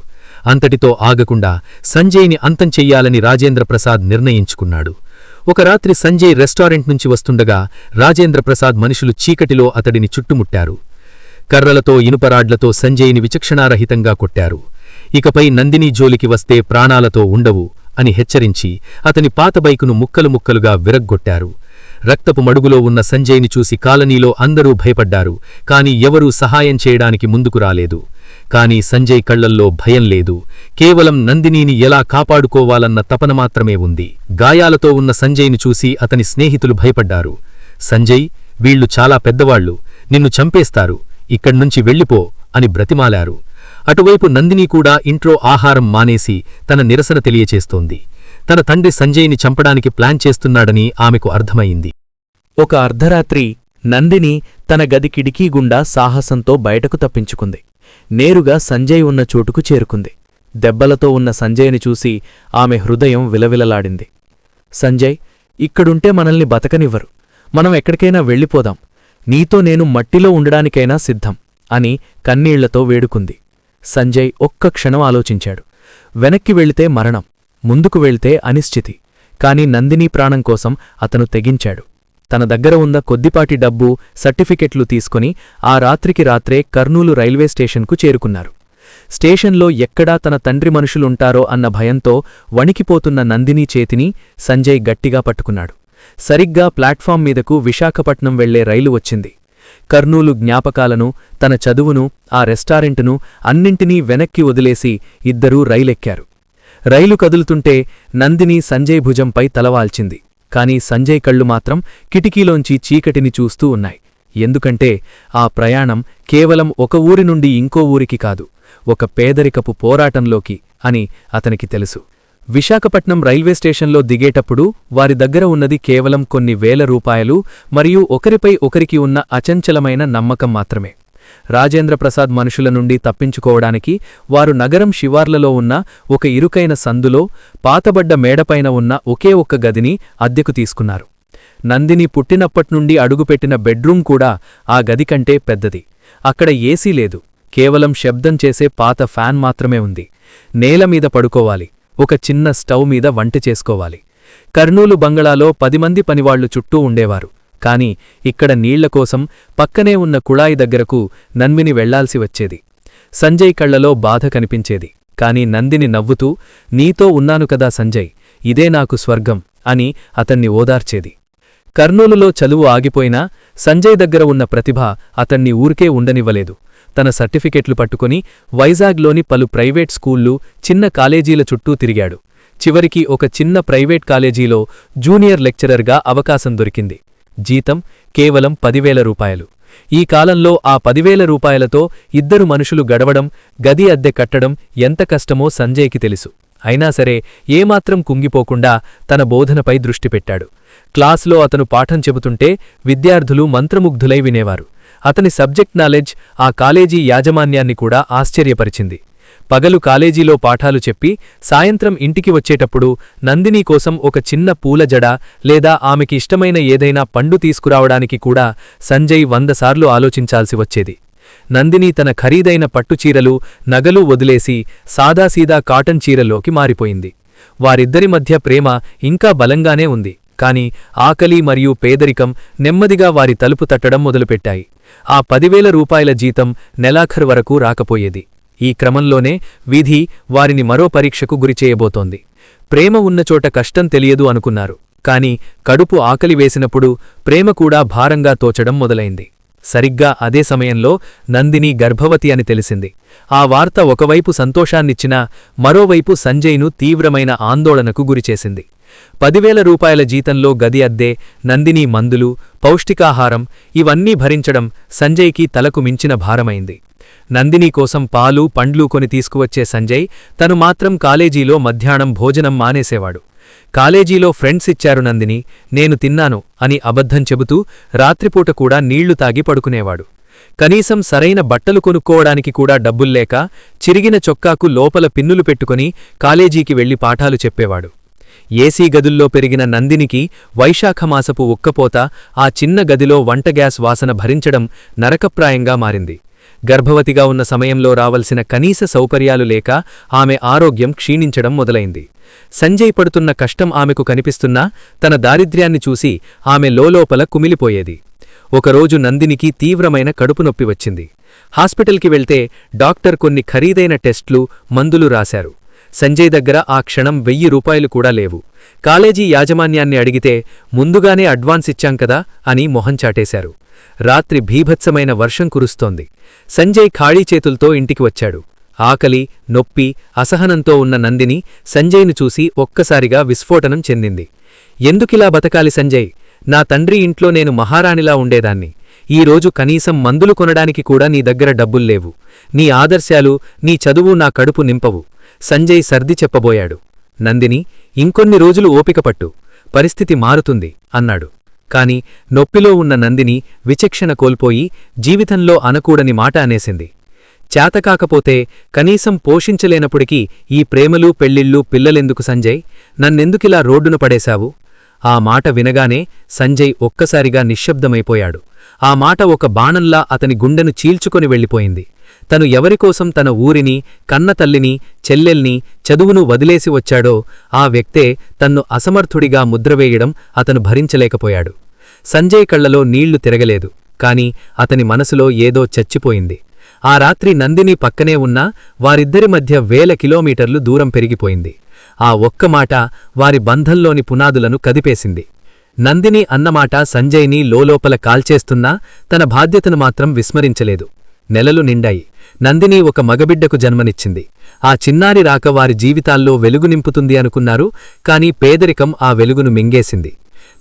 అంతటితో ఆగకుండా సంజయ్ని అంతం చెయ్యాలని రాజేంద్ర ప్రసాద్ నిర్ణయించుకున్నాడు. ఒక రాత్రి సంజయ్ రెస్టారెంట్ నుంచి వస్తుండగా రాజేంద్ర ప్రసాద్ మనుషులు చీకటిలో అతడిని చుట్టుముట్టారు. కర్రలతో, ఇనుపరాడ్లతో సంజయ్ని విచక్షణారహితంగా కొట్టారు. ఇకపై నందిని జోలికి వస్తే ప్రాణాలతో ఉండవు అని హెచ్చరించి అతని పాత బైకును ముక్కలు ముక్కలుగా విరగ్గొట్టారు. రక్తపు మడుగులో ఉన్న సంజయ్ని చూసి కాలనీలో అందరూ భయపడ్డారు. కాని ఎవరూ సహాయం చేయడానికి ముందుకు రాలేదు. కాని సంజయ్ కళ్లల్లో భయం లేదు, కేవలం నందినిని ఎలా కాపాడుకోవాలన్న తపన మాత్రమే ఉంది. గాయాలతో ఉన్న సంజయ్ని చూసి అతని స్నేహితులు భయపడ్డారు. సంజయ్, వీళ్లు చాలా పెద్దవాళ్లు, నిన్ను చంపేస్తారు, ఇక్కడ్నుంచి వెళ్ళిపో అని బ్రతిమాలారు. అటువైపు నందిని కూడా ఇంట్లో ఆహారం మానేసి తన నిరసన తెలియచేస్తోంది. తన తండ్రి సంజయ్ని చంపడానికి ప్లాన్ చేస్తున్నాడని ఆమెకు అర్థమైంది. ఒక అర్ధరాత్రి నందిని తన గది కిటికీ గుండా సాహసంతో బయటకు తప్పించుకుంది. నేరుగా సంజయ్ ఉన్న చోటుకు చేరుకుంది. దెబ్బలతో ఉన్న సంజయ్ని చూసి ఆమె హృదయం విలవిలలాడింది. సంజయ్, ఇక్కడుంటే మనల్ని బతకనివ్వరు, మనం ఎక్కడికైనా వెళ్ళిపోదాం, నీతో నేను మట్టిలో ఉండడానికైనా సిద్ధం అని కన్నీళ్లతో వేడుకుంది. సంజయ్ ఒక్క క్షణం ఆలోచించాడు. వెనక్కి వెళితే మరణం, ముందుకు వెళ్తే అనిశ్చితి. కాని నందిని ప్రాణం కోసం అతను తెగించాడు. తన దగ్గర ఉన్న కొద్దిపాటి డబ్బు, సర్టిఫికెట్లు తీసుకుని ఆ రాత్రికి రాత్రే కర్నూలు రైల్వే స్టేషన్కు చేరుకున్నారు. స్టేషన్లో ఎక్కడా తన తండ్రి మనుషులుంటారో అన్న భయంతో వణికిపోతున్న నందిని చేతిని సంజయ్ గట్టిగా పట్టుకున్నాడు. సరిగ్గా ప్లాట్ఫామ్ మీదకు విశాఖపట్నం వెళ్లే రైలు వచ్చింది. కర్నూలు జ్ఞాపకాలను, తన చదువును, ఆ రెస్టారెంటును అన్నింటినీ వెనక్కి వదిలేసి ఇద్దరూ రైలెక్కారు. రైలు కదులుతుంటే నందిని సంజయ్ భుజంపై తలవాల్చింది. కాని సంజయ్ కళ్ళు మాత్రం కిటికీలోంచి చీకటిని చూస్తూ ఉన్నాయి. ఎందుకంటే ఆ ప్రయాణం కేవలం ఒక ఊరి నుండి ఇంకో ఊరికి కాదు, ఒక పేదరికపు పోరాటంలోకి అని అతనికి తెలుసు. విశాఖపట్నం రైల్వే స్టేషన్లో దిగేటప్పుడు వారి దగ్గర ఉన్నది కేవలం కొన్ని వేల రూపాయలు మరియు ఒకరిపై ఒకరికి ఉన్న అచంచలమైన నమ్మకం మాత్రమే. రాజేంద్రప్రసాద్ మనుషుల నుండి తప్పించుకోవడానికి వారు నగరం శివార్లలో ఉన్న ఒక ఇరుకైన సందులో పాతబడ్డ మేడపైన ఉన్న ఒకే ఒక్క గదిని అద్దెకు తీసుకున్నారు. నందిని పుట్టినప్పట్నుండి అడుగుపెట్టిన బెడ్రూం కూడా ఆ గది కంటే పెద్దది. అక్కడ ఏసీ లేదు, కేవలం శబ్దం చేసే పాత ఫ్యాన్ మాత్రమే ఉంది. నేలమీద పడుకోవాలి, ఒక చిన్న స్టవ్ మీద వంట చేసుకోవాలి. కర్నూలు బంగళాలో 10 మంది పనివాళ్లు చుట్టూ ఉండేవారు. కాని ఇక్కడ నీళ్ల కోసం పక్కనే ఉన్న కుళాయి దగ్గరకు నందిని వెళ్లాల్సి వచ్చేది. సంజయ్ కళ్లలో బాధ కనిపించేది. కాని నందిని నవ్వుతూ, నీతో ఉన్నాను కదా సంజయ్, ఇదే నాకు స్వర్గం అని అతన్ని ఓదార్చేది. కర్నూలులో చదువు ఆగిపోయినా సంజయ్ దగ్గర ఉన్న ప్రతిభ అతన్ని ఊరికే ఉండనివ్వలేదు. తన సర్టిఫికెట్లు పట్టుకుని వైజాగ్లోని పలు ప్రైవేట్ స్కూళ్లు, చిన్న కాలేజీల చుట్టూ తిరిగాడు. చివరికి ఒక చిన్న ప్రైవేట్ కాలేజీలో జూనియర్ లెక్చరర్గా అవకాశం దొరికింది. జీతం కేవలం 10,000 రూపాయలు. ఈ కాలంలో ఆ 10,000 రూపాయలతో 2 మనుషులు గడవడం, గది అద్దె కట్టడం ఎంత కష్టమో సంజయ్కి తెలుసు. అయినా సరే ఏమాత్రం కుంగిపోకుండా తన బోధనపై దృష్టి పెట్టాడు. క్లాస్లో అతను పాఠం చెబుతుంటే విద్యార్థులు మంత్రముగ్ధులై వినేవారు. అతని సబ్జెక్ట్ నాలెడ్జ్ ఆ కాలేజీ యాజమాన్యాన్ని కూడా ఆశ్చర్యపరిచింది. పగలు కాలేజీలో పాఠాలు చెప్పి సాయంత్రం ఇంటికి వచ్చేటప్పుడు నందిని కోసం ఒక చిన్న పూల జడ లేదా ఆమెకి ఇష్టమైన ఏదైనా పండు తీసుకురావడానికి కూడా సంజయ్ 100 సార్లు ఆలోచించాల్సి వచ్చేది. నందిని తన ఖరీదైన పట్టుచీరలు, నగలు వదిలేసి సాదాసీదా కాటన్ చీరలోకి మారిపోయింది. వారిద్దరి మధ్య ప్రేమ ఇంకా బలంగానే ఉంది. కాని ఆకలి మరియు పేదరికం నెమ్మదిగా వారి తలుపు తట్టడం మొదలుపెట్టాయి. ఆ 10,000 రూపాయల జీతం నెలాఖరు వరకు రాకపోయేది. ఈ క్రమంలోనే విధి వారిని మరో పరీక్షకు గురిచేయబోతోంది. ప్రేమ ఉన్నచోట కష్టం తెలియదు అనుకున్నారు. కాని కడుపు ఆకలి వేసినప్పుడు ప్రేమ కూడా భారంగా తోచడం మొదలైంది. సరిగ్గా అదే సమయంలో నందిని గర్భవతి అని తెలిసింది. ఆ వార్త ఒకవైపు సంతోషాన్నిచ్చినా మరోవైపు సంజయ్ను తీవ్రమైన ఆందోళనకు గురిచేసింది. 10,000 రూపాయల జీతంలో గది అద్దె, నందిని మందులు, పౌష్టికాహారం ఇవన్నీ భరించడం సంజయ్కి తలకు మించిన భారమైంది. నందిని కోసం పాలు, పండ్లు కొని తీసుకువచ్చే సంజయ్ తను మాత్రం కాలేజీలో మధ్యాహ్నం భోజనం మానేసేవాడు. కాలేజీలో ఫ్రెండ్స్ ఇచ్చారు నందిని, నేను తిన్నాను అని అబద్ధం చెబుతూ రాత్రిపూట కూడా నీళ్లు తాగి పడుకునేవాడు. కనీసం సరైన బట్టలు కొనుక్కోవడానికి కూడా డబ్బుల్లేక చిరిగిన చొక్కాకు లోపల పిన్నులు పెట్టుకుని కాలేజీకి వెళ్లి పాఠాలు చెప్పేవాడు. ఏసీ గదుల్లో పెరిగిన నందినికి వైశాఖమాసపు ఉక్కపోత, ఆ చిన్న గదిలో వంట గ్యాస్ వాసన భరించడం నరకప్రాయంగా మారింది. గర్భవతిగా ఉన్న సమయంలో రావలసిన కనీస సౌకర్యాలు లేక ఆమె ఆరోగ్యం క్షీణించడం మొదలైంది. సంజయ్ పడుతున్న కష్టం ఆమెకు కనిపిస్తున్నా తన దారిద్ర్యాన్ని చూసి ఆమె లోలోపల కుమిలిపోయేది. ఒకరోజు నందినికి తీవ్రమైన కడుపు నొప్పి వచ్చింది. హాస్పిటల్కి వెళ్తే డాక్టర్ కొన్ని ఖరీదైన టెస్ట్లు, మందులు రాశారు. సంజయ్ దగ్గర ఆ క్షణం 1000 రూపాయలు కూడా లేవు. కాలేజీ యాజమాన్యాన్ని అడిగితే ముందుగానే అడ్వాన్స్ ఇచ్చాం కదా అని మొహం చాటేశారు. రాత్రి భీభత్సమైన వర్షం కురుస్తోంది. సంజయ్ ఖాళీ చేతుల్తో ఇంటికి వచ్చాడు. ఆకలి, నొప్పి, అసహనంతో ఉన్న నందిని సంజయ్ను చూసి ఒక్కసారిగా విస్ఫోటనం చెందింది. ఎందుకిలా బతకాలి సంజయ్? నా తండ్రి ఇంట్లో నేను మహారాణిలా ఉండేదాన్ని. ఈరోజు కనీసం మందులు కొనడానికి కూడా నీ దగ్గర డబ్బుల్లేవు. నీ ఆదర్శాలు, నీ చదువు నా కడుపు నింపవు. సంజయ్ సర్ది చెప్పబోయాడు. నందిని, ఇంకొన్ని రోజులు ఓపికపట్టు, పరిస్థితి మారుతుంది అన్నాడు. కాని నొప్పిలో ఉన్న నందిని విచక్షణ కోల్పోయి జీవితంలో అనకూడని మాట అనేసింది. చేతకాకపోతే కనీసం పోషించలేనప్పటికీ ఈ ప్రేమలు, పెళ్ళిళ్ళు, పిల్లలెందుకు సంజయ్? నన్నెందుకిలా రోడ్డున పడేశావు? ఆ మాట వినగానే సంజయ్ ఒక్కసారిగా నిశ్శబ్దమైపోయాడు. ఆ మాట ఒక బాణంలా అతని గుండెను చీల్చుకొని వెళ్ళిపోయింది. తను ఎవరికోసం తన ఊరిని, కన్నతల్లిని, చెల్లెల్ని, చదువును వదిలేసి వచ్చాడో ఆ వ్యక్తే తన్ను అసమర్థుడిగా ముద్రవేయడం అతను భరించలేకపోయాడు. సంజయ్ కళ్లలో నీళ్లు తిరగలేదు. కాని అతని మనసులో ఏదో చచ్చిపోయింది. ఆ రాత్రి నందిని పక్కనే ఉన్నా వారిద్దరి మధ్య 1000 కిలోమీటర్లు దూరం పెరిగిపోయింది. ఆ ఒక్క మాట వారి బంధంలోని పునాదులను కదిపేసింది. నందిని అన్నమాట సంజయ్ని లోలోపల కాల్చేస్తున్నా తన బాధ్యతను మాత్రం విస్మరించలేదు. నెలలు నిండాయి. నందిని ఒక మగబిడ్డకు జన్మనిచ్చింది. ఆ చిన్నారి రాక వారి జీవితాల్లో వెలుగు నింపుతుంది అనుకున్నారు. కాని పేదరికం ఆ వెలుగును మింగేసింది.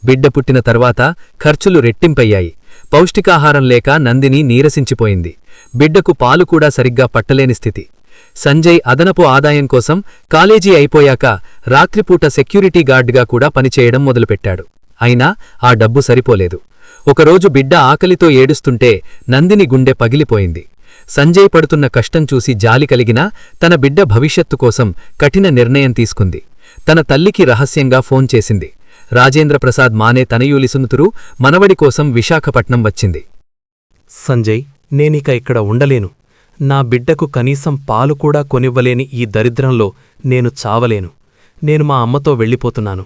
బిడ్డ పుట్టిన తర్వాత ఖర్చులు రెట్టింపయ్యాయి. పౌష్టికాహారం లేక నందిని నీరసించిపోయింది. బిడ్డకు పాలు కూడా సరిగ్గా పట్టలేని స్థితి. సంజయ్ అదనపు ఆదాయం కోసం కాలేజీ అయిపోయాక రాత్రిపూట సెక్యూరిటీ గార్డ్గా కూడా పనిచేయడం మొదలుపెట్టాడు. అయినా ఆ డబ్బు సరిపోలేదు. ఒకరోజు బిడ్డ ఆకలితో ఏడుస్తుంటే నందిని గుండె పగిలిపోయింది. సంజయ్ పడుతున్న కష్టం చూసి జాలి కలిగినా తన బిడ్డ భవిష్యత్తు కోసం కఠిన నిర్ణయం తీసుకుంది. తన తల్లికి రహస్యంగా ఫోన్ చేసింది. రాజేంద్రప్రసాద్ మానే తనయూలి సునుతురు మనవడి కోసం విశాఖపట్నం వచ్చింది. సంజయ్, నేనిక ఇక్కడ ఉండలేను. నా బిడ్డకు కనీసం పాలు కూడా కొనివ్వలేని ఈ దరిద్రంలో నేను చావలేను. నేను మా అమ్మతో వెళ్ళిపోతున్నాను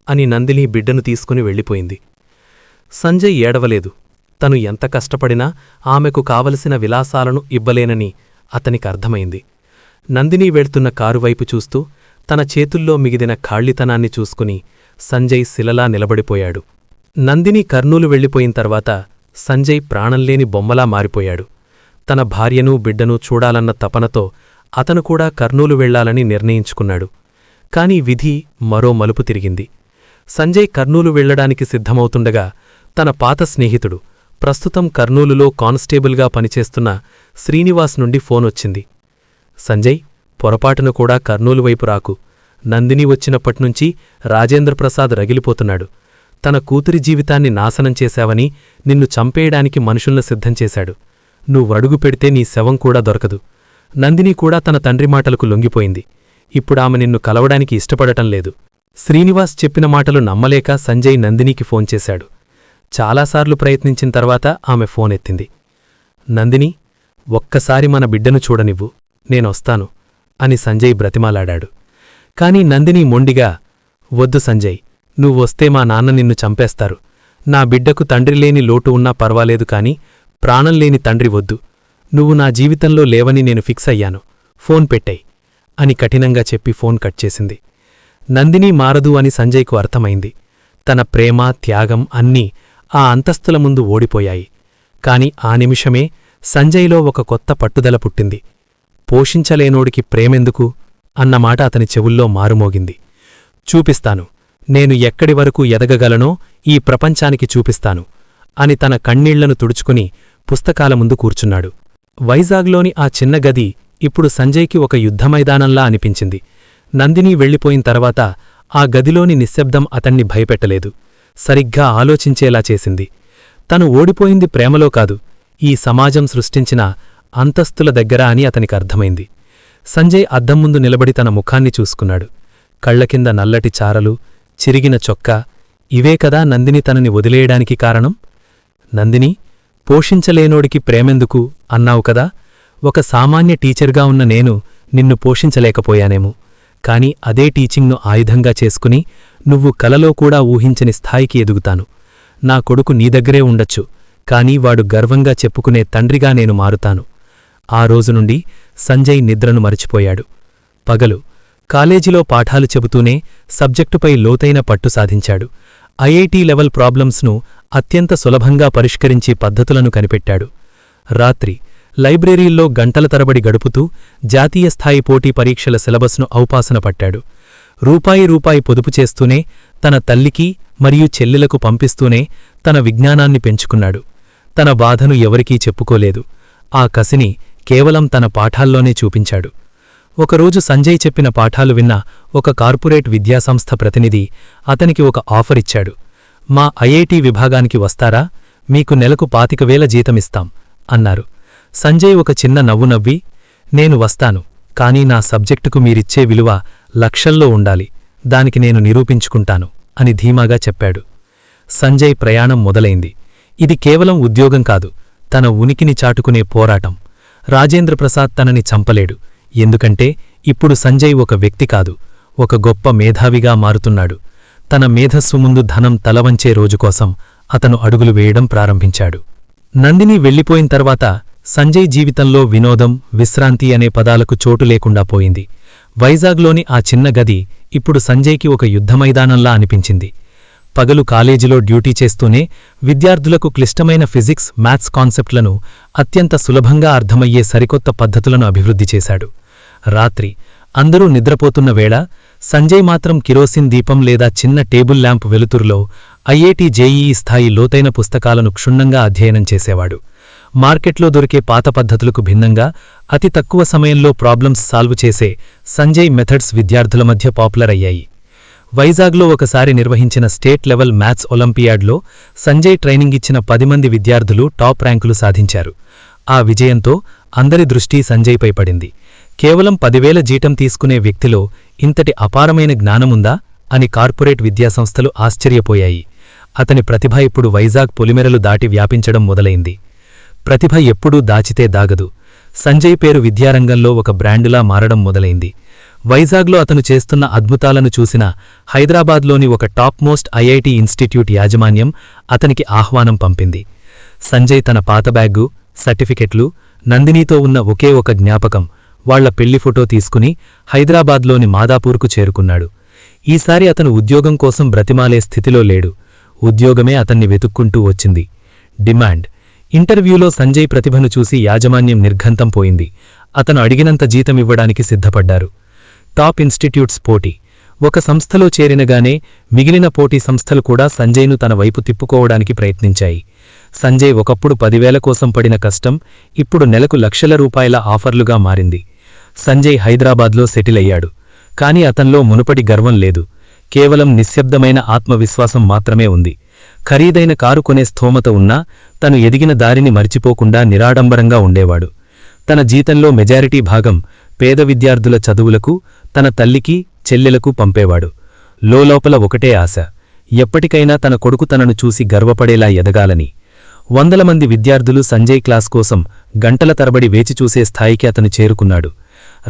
అని నందిని బిడ్డను తీసుకుని వెళ్ళిపోయింది. సంజయ్ ఏడవలేదు. తను ఎంత కష్టపడినా ఆమెకు కావలసిన విలాసాలను ఇవ్వలేనని అతనికర్థమైంది. నందిని వెళ్తున్న కారువైపు చూస్తూ తన చేతుల్లో మిగిలిన ఖాళీతనాన్ని చూసుకుని సంజయ్ శిలలా నిలబడిపోయాడు. నందిని కర్నూలు వెళ్ళిపోయిన తర్వాత సంజయ్ ప్రాణంలేని బొమ్మలా మారిపోయాడు. తన భార్యనూ బిడ్డనూ చూడాలన్న తపనతో అతను కూడా కర్నూలు వెళ్లాలని నిర్ణయించుకున్నాడు. కాని విధి మరో మలుపు తిరిగింది. సంజయ్ కర్నూలు వెళ్లడానికి సిద్ధమవుతుండగా తన పాత స్నేహితుడు, ప్రస్తుతం కర్నూలులో కానిస్టేబుల్గా పనిచేస్తున్న శ్రీనివాస్ నుండి ఫోనొచ్చింది. సంజయ్, పొరపాటును కూడా కర్నూలు వైపు రాకు. నందిని వచ్చినప్పట్నుంచి రాజేంద్రప్రసాద్ రగిలిపోతున్నాడు. తన కూతురి జీవితాన్ని నాశనం చేశావని నిన్ను చంపేయడానికి మనుషుల్ని సిద్ధం చేశాడు. నువ్వడుగు పెడితే నీ శవం కూడా దొరకదు. నందిని కూడా తన తండ్రి మాటలకు లొంగిపోయింది. ఇప్పుడామె నిన్ను కలవడానికి ఇష్టపడటం లేదు. శ్రీనివాస్ చెప్పిన మాటలు నమ్మలేక సంజయ్ నందినికి ఫోన్ చేశాడు. చాలాసార్లు ప్రయత్నించిన తర్వాత ఆమె ఫోనెత్తింది. నందిని, ఒక్కసారి మన బిడ్డను చూడనివ్వు, నేనొస్తాను అని సంజయ్ బ్రతిమాలాడాడు. కాని నందిని మొండిగా, వద్దు సంజయ్, నువ్వొస్తే మా నాన్న నిన్ను చంపేస్తారు. నా బిడ్డకు తండ్రిలేని లోటు ఉన్నా పర్వాలేదు కాని ప్రాణంలేని తండ్రి వద్దు. నువ్వు నా జీవితంలో లేవని నేను ఫిక్స్ అయ్యాను. ఫోన్ పెట్టేయ్ అని కఠినంగా చెప్పి ఫోన్ కట్ చేసింది. నందిని మారదు అని సంజయ్కు అర్థమైంది. తన ప్రేమ, త్యాగం అన్నీ ఆ అంతస్తుల ముందు ఓడిపోయాయి. కాని ఆ నిమిషమే సంజయ్లో ఒక కొత్త పట్టుదల పుట్టింది. పోషించలేనోడికి ప్రేమెందుకు అన్నమాట అతని చెవుల్లో మారుమోగింది. చూపిస్తాను, నేను ఎక్కడి వరకు ఎదగగలనో ఈ ప్రపంచానికి చూపిస్తాను అని తన కన్నీళ్లను తుడుచుకుని పుస్తకాల ముందు కూర్చున్నాడు. వైజాగ్లోని ఆ చిన్న గది ఇప్పుడు సంజయ్కి ఒక యుద్ధమైదానంలా అనిపించింది. నందిని వెళ్ళిపోయిన తర్వాత ఆ గదిలోని నిశ్శబ్దం అతన్ని భయపెట్టలేదు, సరిగ్గా ఆలోచించేలా చేసింది. తను ఓడిపోయింది ప్రేమలో కాదు, ఈ సమాజం సృష్టించిన అంతస్తుల దగ్గర అని అతనికర్థమైంది. సంజయ్ అద్దం ముందు నిలబడి తన ముఖాన్ని చూసుకున్నాడు. కళ్లకింద నల్లటి చారలు, చిరిగిన చొక్కా, ఇవే కదా నందిని తనని వదిలేయడానికి కారణం? నందిని, పోషించలేనోడికి ప్రేమెందుకు అన్నావు కదా. ఒక సామాన్య టీచర్గా ఉన్న నేను నిన్ను పోషించలేకపోయానేమో, కాని అదే టీచింగ్ను ఆయుధంగా చేసుకుని నువ్వు కలలో కూడా ఊహించని స్థాయికి ఎదుగుతాను. నా కొడుకు నీ దగ్గరే ఉండొచ్చు, కాని వాడు గర్వంగా చెప్పుకునే తండ్రిగా నేను మారుతాను. ఆ రోజు నుండి సంజయ్ నిద్రను మరిచిపోయాడు. పగలు కాలేజీలో పాఠాలు చెబుతూనే సబ్జెక్టుపై లోతైన పట్టు సాధించాడు. ఐఐటీ లెవెల్ ప్రాబ్లమ్స్ను అత్యంత సులభంగా పరిష్కరించి పద్ధతులను కనిపెట్టాడు. రాత్రి లైబ్రరీల్లో గంటల తరబడి గడుపుతూ జాతీయ స్థాయి పోటీ పరీక్షల సిలబస్ను ఔపాసన పట్టాడు. రూపాయి పొదుపు చేస్తూనే తన తల్లికి మరియు చెల్లెలకు పంపిస్తూనే తన విజ్ఞానాన్ని పెంచుకున్నాడు. తన బాధను ఎవరికీ చెప్పుకోలేదు. ఆ కసిని కేవలం తన పాఠాల్లోనే చూపించాడు. ఒకరోజు సంజయ్ చెప్పిన పాఠాలు విన్న ఒక కార్పొరేట్ విద్యాసంస్థ ప్రతినిధి అతనికి ఒక ఆఫరిచ్చాడు. మా ఐఐటీ విభాగానికి వస్తారా? మీకు నెలకు 25,000 జీతమిస్తాం అన్నారు. సంజయ్ ఒక చిన్న నవ్వు నవ్వి, నేను వస్తాను, కానీ నా సబ్జెక్టుకు మీరిచ్చే విలువ లక్షల్లో ఉండాలి, దానికి నేను నిరూపించుకుంటాను అని ధీమాగా చెప్పాడు. సంజయ్ ప్రయాణం మొదలైంది. ఇది కేవలం ఉద్యోగం కాదు, తన ఉనికిని చాటుకునే పోరాటం. రాజేంద్రప్రసాద్ తనని చంపలేడు, ఎందుకంటే ఇప్పుడు సంజయ్ ఒక వ్యక్తి కాదు, ఒక గొప్ప మేధావిగా మారుతున్నాడు. తన మేధస్సు ముందు ధనం తలవంచే రోజుకోసం అతను అడుగులు వేయడం ప్రారంభించాడు. నందిని వెళ్ళిపోయిన తర్వాత సంజయ్ జీవితంలో వినోదం, విశ్రాంతి అనే పదాలకు చోటు లేకుండా పోయింది. వైజాగ్లోని ఆ చిన్న గది ఇప్పుడు సంజయ్కి ఒక యుద్ధమైదానంలా అనిపించింది. పగలు కాలేజీలో డ్యూటీ చేస్తూనే విద్యార్థులకు క్లిష్టమైన ఫిజిక్స్, మ్యాథ్స్ కాన్సెప్ట్లను అత్యంత సులభంగా అర్థమయ్యే సరికొత్త పద్ధతులను అభివృద్ధి చేశాడు. రాత్రి అందరూ నిద్రపోతున్న వేళ సంజయ్ మాత్రం కిరోసిన్ దీపం లేదా చిన్న టేబుల్ ల్యాంప్ వెలుతురులో ఐఐటీ జేఈఈ స్థాయి లోతైన పుస్తకాలను క్షుణ్ణంగా అధ్యయనం చేసేవాడు. మార్కెట్లో దొరికే పాత పద్ధతులకు భిన్నంగా అతి తక్కువ సమయంలో ప్రాబ్లమ్స్ సాల్వ్ చేసే సంజయ్ మెథడ్స్ విద్యార్థుల మధ్య పాపులర్ అయ్యాయి. వైజాగ్లో ఒకసారి నిర్వహించిన స్టేట్ లెవెల్ మ్యాథ్స్ ఒలింపియాడ్లో సంజయ్ ట్రైనింగ్ ఇచ్చిన 10 మంది విద్యార్థులు టాప్ ర్యాంకులు సాధించారు. ఆ విజయంతో అందరి దృష్టి సంజయ్పై పడింది. కేవలం 10,000 జీతం తీసుకునే వ్యక్తిలో ఇంతటి అపారమైన జ్ఞానముందా అని కార్పొరేట్ విద్యాసంస్థలు ఆశ్చర్యపోయాయి. అతని ప్రతిభ ఇప్పుడు వైజాగ్ పొలిమెరలు దాటి వ్యాపించడం మొదలైంది. ప్రతిభ ఎప్పుడూ దాచితే దాగదు. సంజయ్ పేరు విద్యారంగంలో ఒక బ్రాండులా మారడం మొదలైంది. వైజాగ్లో అతను చేస్తున్న అద్భుతాలను చూసిన హైదరాబాద్లోని ఒక టాప్ మోస్ట్ ఐఐటి ఇన్స్టిట్యూట్ యాజమాన్యం అతనికి ఆహ్వానం పంపింది. సంజయ్ తన పాత బ్యాగు, సర్టిఫికెట్లు, నందినితో ఉన్న ఒకే ఒక జ్ఞాపకం, వాళ్ల పెళ్లి ఫోటో తీసుకుని హైదరాబాద్లోని మాదాపూర్కు చేరుకున్నాడు. ఈసారి అతను ఉద్యోగం కోసం బ్రతిమాలే స్థితిలో లేడు. ఉద్యోగమే అతన్ని వెతుక్కుంటూ వచ్చింది. డిమాండ్. ఇంటర్వ్యూలో సంజయ్ ప్రతిభను చూసి యాజమాన్యం నిర్ఘంతం పోయింది. అతను అడిగినంత జీతమివ్వడానికి సిద్ధపడ్డారు. టాప్ ఇన్స్టిట్యూట్స్ పోటీ. ఒక సంస్థలో చేరినగానే మిగిలిన పోటీ సంస్థలు కూడా సంజయ్ను తన వైపు తిప్పుకోవడానికి ప్రయత్నించాయి. సంజయ్ ఒకప్పుడు 10,000 కోసం పడిన కష్టం ఇప్పుడు నెలకు లక్షల రూపాయల ఆఫర్లుగా మారింది. సంజయ్ హైదరాబాద్లో సెటిల్ అయ్యాడు. కాని అతన్లో మునుపటి గర్వం లేదు. కేవలం నిశ్శబ్దమైన ఆత్మవిశ్వాసం మాత్రమే ఉంది. ఖరీదైన కారు కొనే స్థోమత ఉన్నా తను ఎదిగిన దారిని మరిచిపోకుండా నిరాడంబరంగా ఉండేవాడు. తన జీతంలో మెజారిటీ భాగం పేద విద్యార్థుల చదువులకు, తన తల్లికి, చెల్లెలకు పంపేవాడు. లోలోపల ఒకటే ఆశ, ఎప్పటికైనా తన కొడుకు తనను చూసి గర్వపడేలా ఎదగాలని. 100 మంది విద్యార్థులు సంజయ్ క్లాస్ కోసం గంటల తరబడి వేచిచూసే స్థాయికి అతను చేరుకున్నాడు.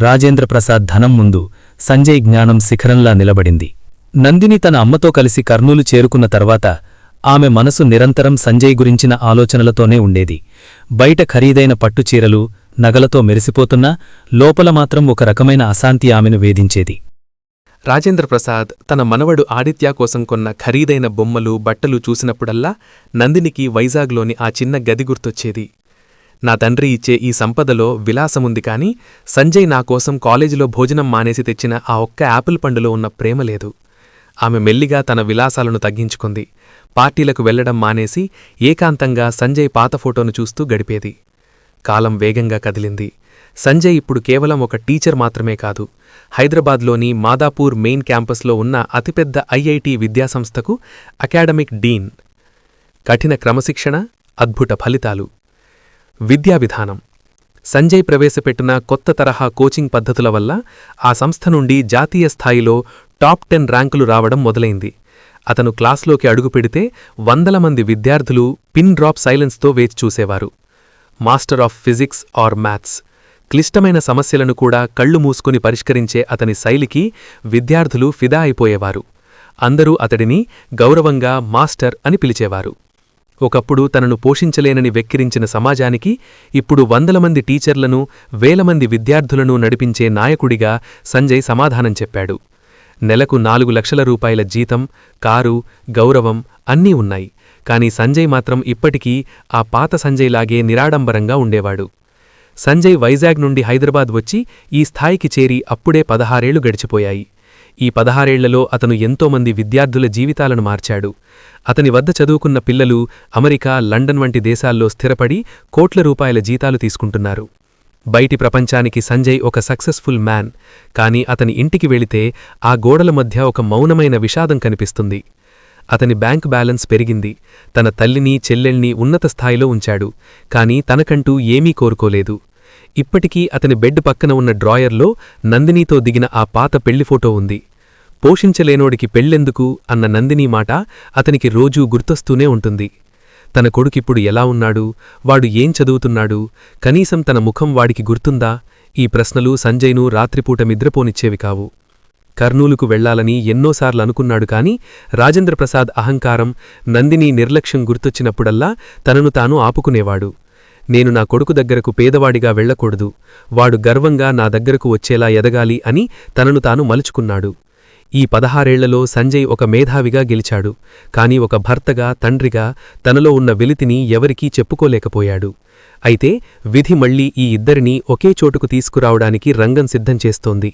రాజేంద్రప్రసాద్ ధనం ముందు సంజయ్ జ్ఞానం శిఖరంలా నిలబడింది. నందిని తన అమ్మతో కలిసి కర్నూలు చేరుకున్న తర్వాత ఆమె మనసు నిరంతరం సంజయ్ గురించిన ఆలోచనలతోనే ఉండేది. బయట ఖరీదైన పట్టుచీరలు, నగలతో మెరిసిపోతున్నా లోపల మాత్రం ఒక రకమైన అశాంతి ఆమెను వేధించేది. రాజేంద్రప్రసాద్ తన మనవడు ఆదిత్య కోసం కొన్న ఖరీదైన బొమ్మలు, బట్టలు చూసినప్పుడల్లా నందినికి వైజాగ్లోని ఆ చిన్న గది గుర్తొచ్చేది. నా తండ్రి ఇచ్చే ఈ సంపదలో విలాసముంది కాని సంజయ్ నాకోసం కాలేజీలో భోజనం మానేసి తెచ్చిన ఆ ఒక్క యాపిల్ పండులో ఉన్న ప్రేమ లేదు. ఆమె మెల్లిగా తన విలాసాలను తగ్గించుకుంది. పార్టీలకు వెళ్లడం మానేసి ఏకాంతంగా సంజయ్ పాత ఫోటోను చూస్తూ గడిపేది. కాలం వేగంగా కదిలింది. సంజయ్ ఇప్పుడు కేవలం ఒక టీచర్ మాత్రమే కాదు, హైదరాబాద్లోని మాదాపూర్ మెయిన్ క్యాంపస్లో ఉన్న అతిపెద్ద ఐఐటి విద్యాసంస్థకు అకాడమిక్ డీన్. కఠిన క్రమశిక్షణ, అద్భుత ఫలితాలు. విద్యా విధానం. సంజయ్ ప్రవేశపెట్టిన కొత్త తరహా కోచింగ్ పద్ధతుల వల్ల ఆ సంస్థ నుండి జాతీయ స్థాయిలో టాప్ 10 ర్యాంకులు రావడం మొదలైంది. అతను క్లాస్లోకి అడుగుపెడితే 100 మంది విద్యార్థులు పిన్ డ్రాప్ సైలెన్స్తో వేచి చూసేవారు. Master of physics or maths. క్లిష్టమైన సమస్యలను కూడా కళ్ళు మూసుకుని పరిష్కరించే అతని శైలికి విద్యార్థులు ఫిదా అయిపోయేవారు. అందరూ అతడిని గౌరవంగా మాస్టర్ అని పిలిచేవారు. ఒకప్పుడు తనను పోషించలేనని వెక్కిరించిన సమాజానికి ఇప్పుడు 100 మంది టీచర్లను, 1000 మంది విద్యార్థులను నడిపించే నాయకుడిగా సంజయ్ సమాధానం చెప్పాడు. నెలకు 4 లక్షల రూపాయల జీతం, కారు, గౌరవం అన్నీ ఉన్నాయి. కాని సంజయ్ మాత్రం ఇప్పటికీ ఆ పాత సంజయ్లాగే నిరాడంబరంగా ఉండేవాడు. సంజయ్ వైజాగ్ నుండి హైదరాబాద్ వచ్చి ఈ స్థాయికి చేరి అప్పుడే 16 ఏళ్లు గడిచిపోయాయి. ఈ 16 ఏళ్లలో అతను ఎంతోమంది విద్యార్థుల జీవితాలను మార్చాడు. అతని వద్ద చదువుకున్న పిల్లలు అమెరికా, లండన్ వంటి దేశాల్లో స్థిరపడి కోట్ల రూపాయల జీతాలు తీసుకుంటున్నారు. బయటి ప్రపంచానికి సంజయ్ ఒక సక్సెస్ఫుల్ మ్యాన్. కాని అతని ఇంటికి వెళితే ఆ గోడల మధ్య ఒక మౌనమైన విషాదం కనిపిస్తుంది. అతని బ్యాంక్ బ్యాలెన్స్ పెరిగింది. తన తల్లిని, చెల్లెల్ని ఉన్నత స్థాయిలో ఉంచాడు. కాని తనకంటూ ఏమీ కోరుకోలేదు. ఇప్పటికీ అతని బెడ్ పక్కన ఉన్న డ్రాయర్లో నందినితో దిగిన ఆ పాత పెళ్లి ఫోటో ఉంది. పోషించలేనోడికి పెళ్ళెందుకు అన్న నందిని మాట అతనికి రోజూ గుర్తొస్తూనే ఉంటుంది. తన కొడుకిప్పుడు ఎలా ఉన్నాడు, వాడు ఏం చదువుతున్నాడు, కనీసం తన ముఖం వాడికి గుర్తుందా? ఈ ప్రశ్నలు సంజయ్ను రాత్రిపూట నిద్రపోనిచ్చేవి కావు. కర్నూలుకు వెళ్లాలని ఎన్నోసార్లు అనుకున్నాడు కాని రాజేంద్రప్రసాద్ అహంకారం, నందిని నిర్లక్ష్యం గుర్తొచ్చినప్పుడల్లా తనను తాను ఆపుకునేవాడు. నేను నా కొడుకు దగ్గరకు పేదవాడిగా వెళ్లకూడదు, వాడు గర్వంగా నా దగ్గరకు వచ్చేలా ఎదగాలి అని తనను తాను మలుచుకున్నాడు. ఈ 16 ఏళ్లలో సంజయ్ ఒక మేధావిగా గెలిచాడు. కాని ఒక భర్తగా, తండ్రిగా తనలో ఉన్న వెలితిని ఎవరికీ చెప్పుకోలేకపోయాడు. అయితే విధి మళ్లీ ఈ ఇద్దరినీ ఒకే చోటుకు తీసుకురావడానికి రంగం సిద్ధం చేస్తోంది.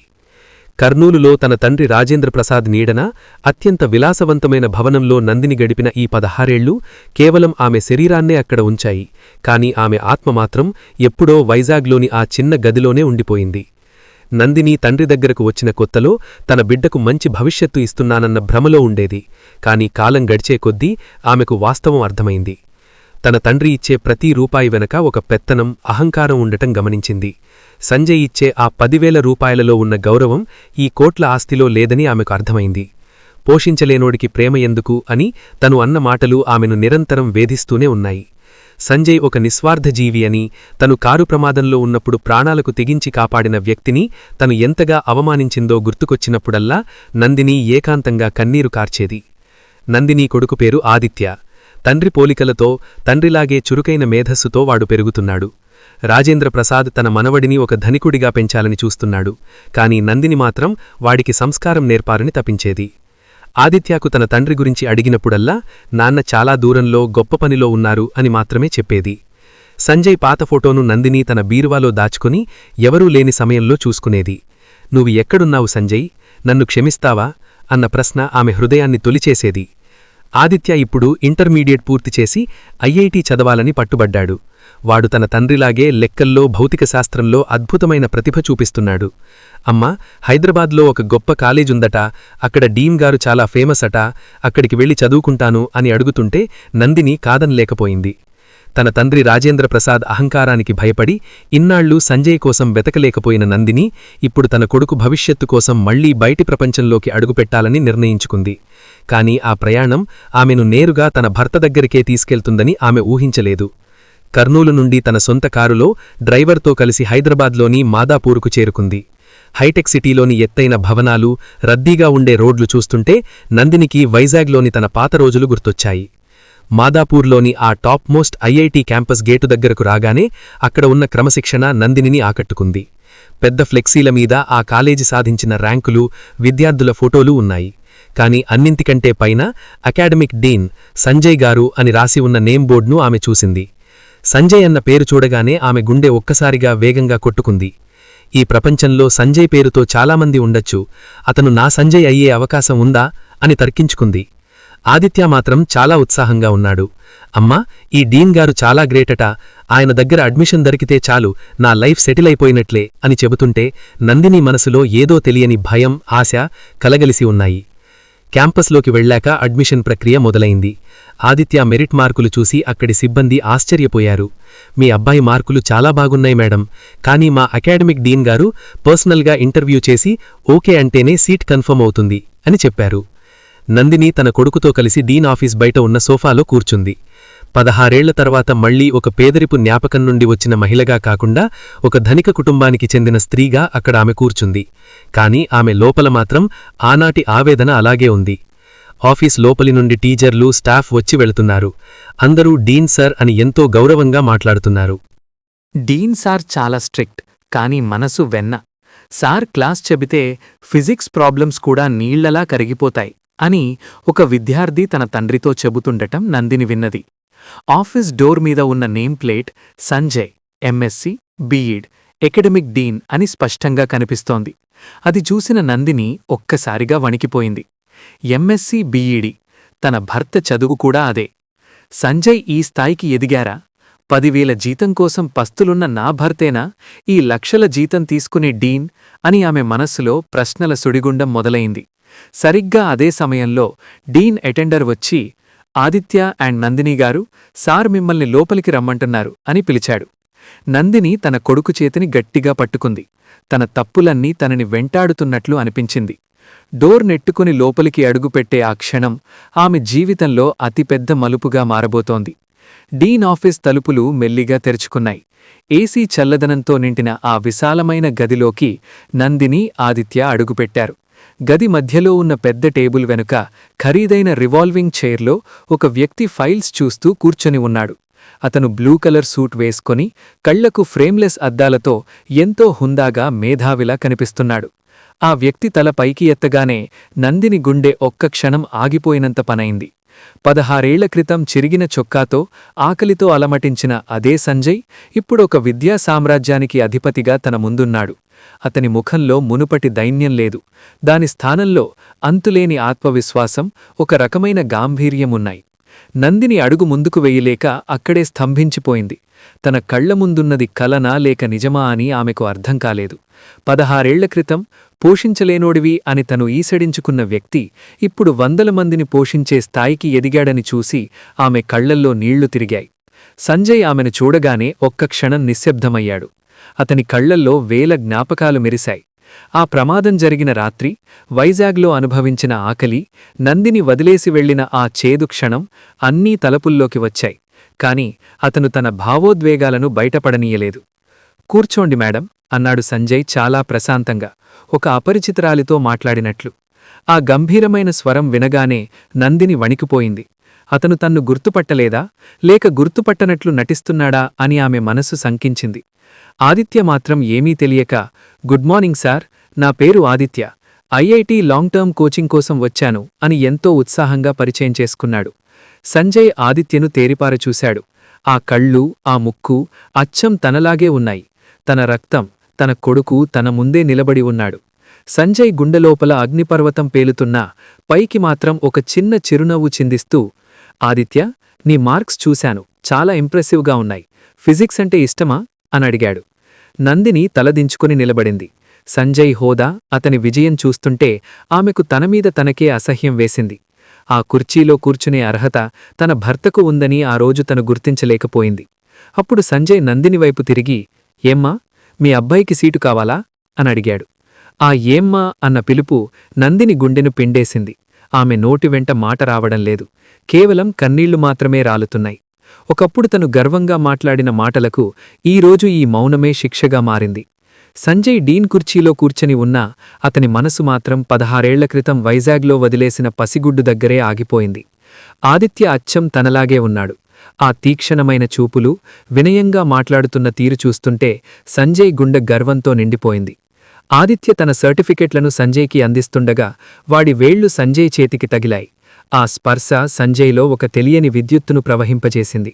కర్నూలులో తన తండ్రి రాజేంద్రప్రసాద్ నీడన అత్యంత విలాసవంతమైన భవనంలో నందిని గడిపిన ఈ 16 ఏళ్లు కేవలం ఆమె శరీరాన్నే అక్కడ ఉంచాయి. కాని ఆమె ఆత్మ మాత్రం ఎప్పుడో వైజాగ్లోని ఆ చిన్న గదిలోనే ఉండిపోయింది. నందిని తండ్రి దగ్గరకు వచ్చిన కొత్తలో తన బిడ్డకు మంచి భవిష్యత్తు ఇస్తున్నానన్న భ్రమలో ఉండేది. కాని కాలం గడిచే కొద్దీ ఆమెకు వాస్తవం అర్థమైంది. తన తండ్రి ఇచ్చే ప్రతి రూపాయి వెనక ఒక పెత్తనం, అహంకారం ఉండటం గమనించింది. సంజయ్ ఇచ్చే ఆ 10,000 రూపాయలలో ఉన్న గౌరవం ఈ కోట్ల ఆస్తిలో లేదని ఆమెకు అర్థమైంది. పోషించలేనోడికి ప్రేమ ఎందుకు అని తను అన్న మాటలు ఆమెను నిరంతరం వేధిస్తూనే ఉన్నాయి. సంజయ్ ఒక నిస్వార్థ జీవి అని, తను కారు ప్రమాదంలో ఉన్నప్పుడు ప్రాణాలకు తెగించి కాపాడిన వ్యక్తిని తను ఎంతగా అవమానించిందో గుర్తుకొచ్చినప్పుడల్లా నందిని ఏకాంతంగా కన్నీరు కార్చేది. నందిని కొడుకు పేరు ఆదిత్య. తండ్రి పోలికలతో, తండ్రిలాగే చురుకైన మేధస్సుతో వాడు పెరుగుతున్నాడు. రాజేంద్రప్రసాద్ తన మనవడిని ఒక ధనికుడిగా పెంచాలని చూస్తున్నాడు. కాని నందిని మాత్రం వాడికి సంస్కారం నేర్పారని తపించేది. ఆదిత్యకు తన తండ్రి గురించి అడిగినప్పుడల్లా నాన్న చాలా దూరంలో గొప్ప పనిలో ఉన్నారు అని మాత్రమే చెప్పేది. సంజయ్ పాత ఫోటోను నందిని తన బీరువాలో దాచుకుని ఎవరూ లేని సమయంలో చూసుకునేది. నువ్వు ఎక్కడున్నావు సంజయ్, నన్ను క్షమిస్తావా అన్న ప్రశ్న ఆమె హృదయాన్ని తొలిచేసేది. ఆదిత్య ఇప్పుడు ఇంటర్మీడియట్ పూర్తిచేసి ఐఐటి చదవాలని పట్టుబడ్డాడు. వాడు తన తండ్రిలాగే లెక్కల్లో, భౌతిక శాస్త్రంలో అద్భుతమైన ప్రతిభ చూపిస్తున్నాడు. అమ్మా, హైదరాబాద్లో ఒక గొప్ప కాలేజుందట, అక్కడ డీన్ గారు చాలా ఫేమస్ అట, అక్కడికి వెళ్లి చదువుకుంటాను అని అడుగుతుంటే నందిని కాదనలేకపోయింది. తన తండ్రి రాజేంద్రప్రసాద్ అహంకారానికి భయపడి ఇన్నాళ్లు సంజయ్ కోసం వెతకలేకపోయిన నందిని ఇప్పుడు తన కొడుకు భవిష్యత్తు కోసం మళ్లీ బయటి ప్రపంచంలోకి అడుగుపెట్టాలని నిర్ణయించుకుంది. కాని ఆ ప్రయాణం ఆమెను నేరుగా తన భర్త దగ్గరికే తీసుకెళ్తుందని ఆమె ఊహించలేదు. కర్నూలు నుండి తన సొంత కారులో డ్రైవర్తో కలిసి హైదరాబాద్లోని మాదాపూరుకు చేరుకుంది. హైటెక్ సిటీలోని ఎత్తైన భవనాలు, రద్దీగా ఉండే రోడ్లు చూస్తుంటే నందినికి వైజాగ్లోని తన పాత రోజులు గుర్తొచ్చాయి. మాదాపూర్లోని ఆ top most IIT campus gate దగ్గరకు రాగానే అక్కడ ఉన్న క్రమశిక్షణ నందినిని ఆకట్టుకుంది. పెద్ద ఫ్లెక్సీల మీద ఆ కాలేజీ సాధించిన ర్యాంకులు, విద్యార్థుల ఫోటోలు ఉన్నాయి. కాని అన్నింటికంటే పైన అకాడమిక్ డీన్ సంజయ్ గారు అని రాసి ఉన్న నేమ్ బోర్డును ఆమె చూసింది. సంజయ్ అన్న పేరు చూడగానే ఆమె గుండె ఒక్కసారిగా వేగంగా కొట్టుకుంది. ఈ ప్రపంచంలో సంజయ్ పేరుతో చాలామంది ఉండొచ్చు, అతను నా సంజయ్ అయ్యే అవకాశం ఉందా అని తర్కించుకుంది. ఆదిత్య మాత్రం చాలా ఉత్సాహంగా ఉన్నాడు. అమ్మా, ఈ డీన్ గారు చాలా గ్రేటట, ఆయన దగ్గర అడ్మిషన్ దొరికితే చాలు, నా లైఫ్ సెటిల్ అయిపోయినట్లే అని చెబుతుంటే నందిని మనసులో ఏదో తెలియని భయం, ఆశ కలగలిసి ఉన్నాయి. క్యాంపస్లోకి వెళ్లాక అడ్మిషన్ ప్రక్రియ మొదలైంది. ఆదిత్య మెరిట్ మార్కులు చూసి అక్కడి సిబ్బంది ఆశ్చర్యపోయారు. మీ అబ్బాయి మార్కులు చాలా బాగున్నాయి మేడం, కానీ మా అకాడమిక్ డీన్ గారు పర్సనల్గా ఇంటర్వ్యూ చేసి ఓకే అంటేనే సీట్ కన్ఫర్మ్ అవుతుంది అని చెప్పారు. నందిని తన కొడుకుతో కలిసి డీన్ ఆఫీస్ బయట ఉన్న సోఫాలో కూర్చుంది. 16 ఏళ్ల తర్వాత మళ్లీ ఒక పేదరిపు జ్ఞాపకం నుండి వచ్చిన మహిళగా కాకుండా ఒక ధనిక కుటుంబానికి చెందిన స్త్రీగా అక్కడ ఆమె కూర్చుంది. కాని ఆమె లోపల మాత్రం ఆనాటి ఆవేదన అలాగే ఉంది. ఆఫీస్ లోపలి నుండి టీచర్లు, స్టాఫ్ వచ్చి వెళుతున్నారు. అందరూ డీన్ సార్ అని ఎంతో గౌరవంగా మాట్లాడుతున్నారు. డీన్ సార్ చాలా స్ట్రిక్ట్, కానీ మనసు వెన్న. సార్ క్లాస్ చెబితే ఫిజిక్స్ ప్రాబ్లమ్స్ కూడా నీళ్లలా కరిగిపోతాయి అని ఒక విద్యార్థి తన తండ్రితో చెబుతుండటం నందిని విన్నది. ఆఫీస్ డోర్ మీద ఉన్న name plate Sanjay, MSc, BEd, academic dean అని స్పష్టంగా కనిపిస్తోంది. అది చూసిన నందిని ఒక్కసారిగా వణికిపోయింది. ఎంఎస్సి, బీఈడి, తన భర్త చదువు కూడా అదే. సంజయ్ ఈ స్థాయికి ఎదిగారా? 10,000 జీతం కోసం పస్తులున్న నా భర్తేనా ఈ లక్షల జీతం తీసుకునే డీన్ అని ఆమె మనస్సులో ప్రశ్నల సుడిగుండం మొదలైంది. సరిగ్గా అదే సమయంలో డీన్ అటెండర్ వచ్చి, ఆదిత్య అండ్ నందిని గారు, సార్ మిమ్మల్ని లోపలికి రమ్మంటున్నారు అని పిలిచాడు. నందిని తన కొడుకు చేతిని గట్టిగా పట్టుకుంది. తన తప్పులన్నీ తనని వెంటాడుతున్నట్లు అనిపించింది. డోర్ నెట్టుకుని లోపలికి అడుగుపెట్టే ఆ క్షణం ఆమె జీవితంలో అతిపెద్ద మలుపుగా మారబోతోంది. డీన్ ఆఫీస్ తలుపులు మెల్లిగా తెరుచుకున్నాయి. ఏసీ చల్లదనంతో నిండిన ఆ విశాలమైన గదిలోకి నందిని, ఆదిత్య అడుగుపెట్టారు. గది మధ్యలో ఉన్న పెద్ద టేబుల్ వెనుక ఖరీదైన రివాల్వింగ్ చైర్లో ఒక వ్యక్తి ఫైల్స్ చూస్తూ కూర్చొని ఉన్నాడు. అతను బ్లూ కలర్ సూట్ వేసుకొని కళ్లకు ఫ్రేమ్లెస్ అద్దాలతో ఎంతో హుందాగా, మేధావిలా కనిపిస్తున్నాడు. ఆ వ్యక్తి తల పైకి ఎత్తగానే నందిని గుండె ఒక్క క్షణం ఆగిపోయినంత పనైంది. 16 ఏళ్ల క్రితం చిరిగిన చొక్కాతో, ఆకలితో అలమటించిన అదే సంజయ్ ఇప్పుడొక విద్యా సామ్రాజ్యానికి అధిపతిగా తన ముందున్నాడు. అతని ముఖంలో మునుపటి దైన్యం లేదు. దాని స్థానంలో అంతులేని ఆత్మవిశ్వాసం, ఒక రకమైన గాంభీర్యమున్నాయి. నందిని అడుగు ముందుకు వెయ్యలేక అక్కడే స్తంభించిపోయింది. తన కళ్ల ముందున్నది కలనా లేక నిజమా అని ఆమెకు అర్థం కాలేదు. 16 ఏళ్ల క్రితం పోషించలేనోడివి అని తను ఈసడించుకున్న వ్యక్తి ఇప్పుడు 100 మందిని పోషించే స్థాయికి ఎదిగాడని చూసి ఆమె కళ్లల్లో నీళ్లు తిరిగాయి. సంజయ్ ఆమెను చూడగానే ఒక్క క్షణం నిశ్శబ్దమయ్యాడు. అతని కళ్లల్లో వేల జ్ఞాపకాలు మెరిశాయి. ఆ ప్రమాదం జరిగిన రాత్రి, వైజాగ్లో అనుభవించిన ఆకలి, నందిని వదిలేసి వెళ్లిన ఆ చేదు క్షణం అన్నీ తలపుల్లోకి వచ్చాయి. కాని అతను తన భావోద్వేగాలను బయటపడనీయలేదు. కూర్చోండి మేడం అన్నాడు సంజయ్ చాలా ప్రశాంతంగా, ఒక అపరిచితురాలితో మాట్లాడినట్లు. ఆ గంభీరమైన స్వరం వినగానే నందిని వణికిపోయింది. అతను తన్ను గుర్తుపట్టలేదా లేక గుర్తుపట్టనట్లు నటిస్తున్నాడా అని ఆమె మనసు శంకించింది. ఆదిత్య మాత్రం ఏమీ తెలియక, గుడ్ మార్నింగ్ సార్, నా పేరు Aditya, IIT long term coaching కోసం వచ్చాను అని ఎంతో ఉత్సాహంగా పరిచయం చేసుకున్నాడు. సంజయ్ ఆదిత్యను తేరిపార చూశాడు. ఆ కళ్ళు, ఆ ముక్కు అచ్చం తనలాగే ఉన్నాయి. తన రక్తం, తన కొడుకు తన ముందే నిలబడి ఉన్నాడు. సంజయ్ గుండెలోపల అగ్నిపర్వతం పేలుతున్నా పైకి మాత్రం ఒక చిన్న చిరునవ్వు చిందిస్తూ, ఆదిత్య, నీ మార్క్స్ చూశాను, చాలా ఇంప్రెసివ్గా ఉన్నాయి. ఫిజిక్స్ అంటే ఇష్టమా అని అడిగాడు. నందిని తలదించుకుని నిలబడింది. సంజయ్ హోదా, అతని విజయం చూస్తుంటే ఆమెకు తనమీద తనకే అసహ్యం వేసింది. ఆ కుర్చీలో కూర్చునే అర్హత తన భర్తకు ఉందని ఆ రోజు తను గుర్తించలేకపోయింది. అప్పుడు సంజయ్ నందిని వైపు తిరిగి, ఏమ్మా, మీ అబ్బాయికి సీటు కావాలా అని అడిగాడు. ఆ ఏమ్మా అన్న పిలుపు నందిని గుండెను పిండేసింది. ఆమె నోటి వెంట మాట రావడం లేదు. కేవలం కన్నీళ్లు మాత్రమే రాలుతున్నాయి. ఒకప్పుడు తను గర్వంగా మాట్లాడిన మాటలకు ఈరోజు ఈ మౌనమే శిక్షగా మారింది. సంజయ్ డీన్ కుర్చీలో కూర్చొని ఉన్నా అతని మనసు మాత్రం 16 ఏళ్ల క్రితం వైజాగ్లో వదిలేసిన పసిగుడ్డు దగ్గరే ఆగిపోయింది. ఆదిత్య అచ్చం తనలాగే ఉన్నాడు. ఆ తీక్షణమైన చూపులు, వినయంగా మాట్లాడుతున్న తీరు చూస్తుంటే సంజయ్ గుండె గర్వంతో నిండిపోయింది. ఆదిత్య తన సర్టిఫికెట్లను సంజయ్కి అందిస్తుండగా వాడి వేళ్లు సంజయ్ చేతికి తగిలాయి. ఆ స్పర్శ సంజయ్లో ఒక తెలియని విద్యుత్తును ప్రవహింపజేసింది.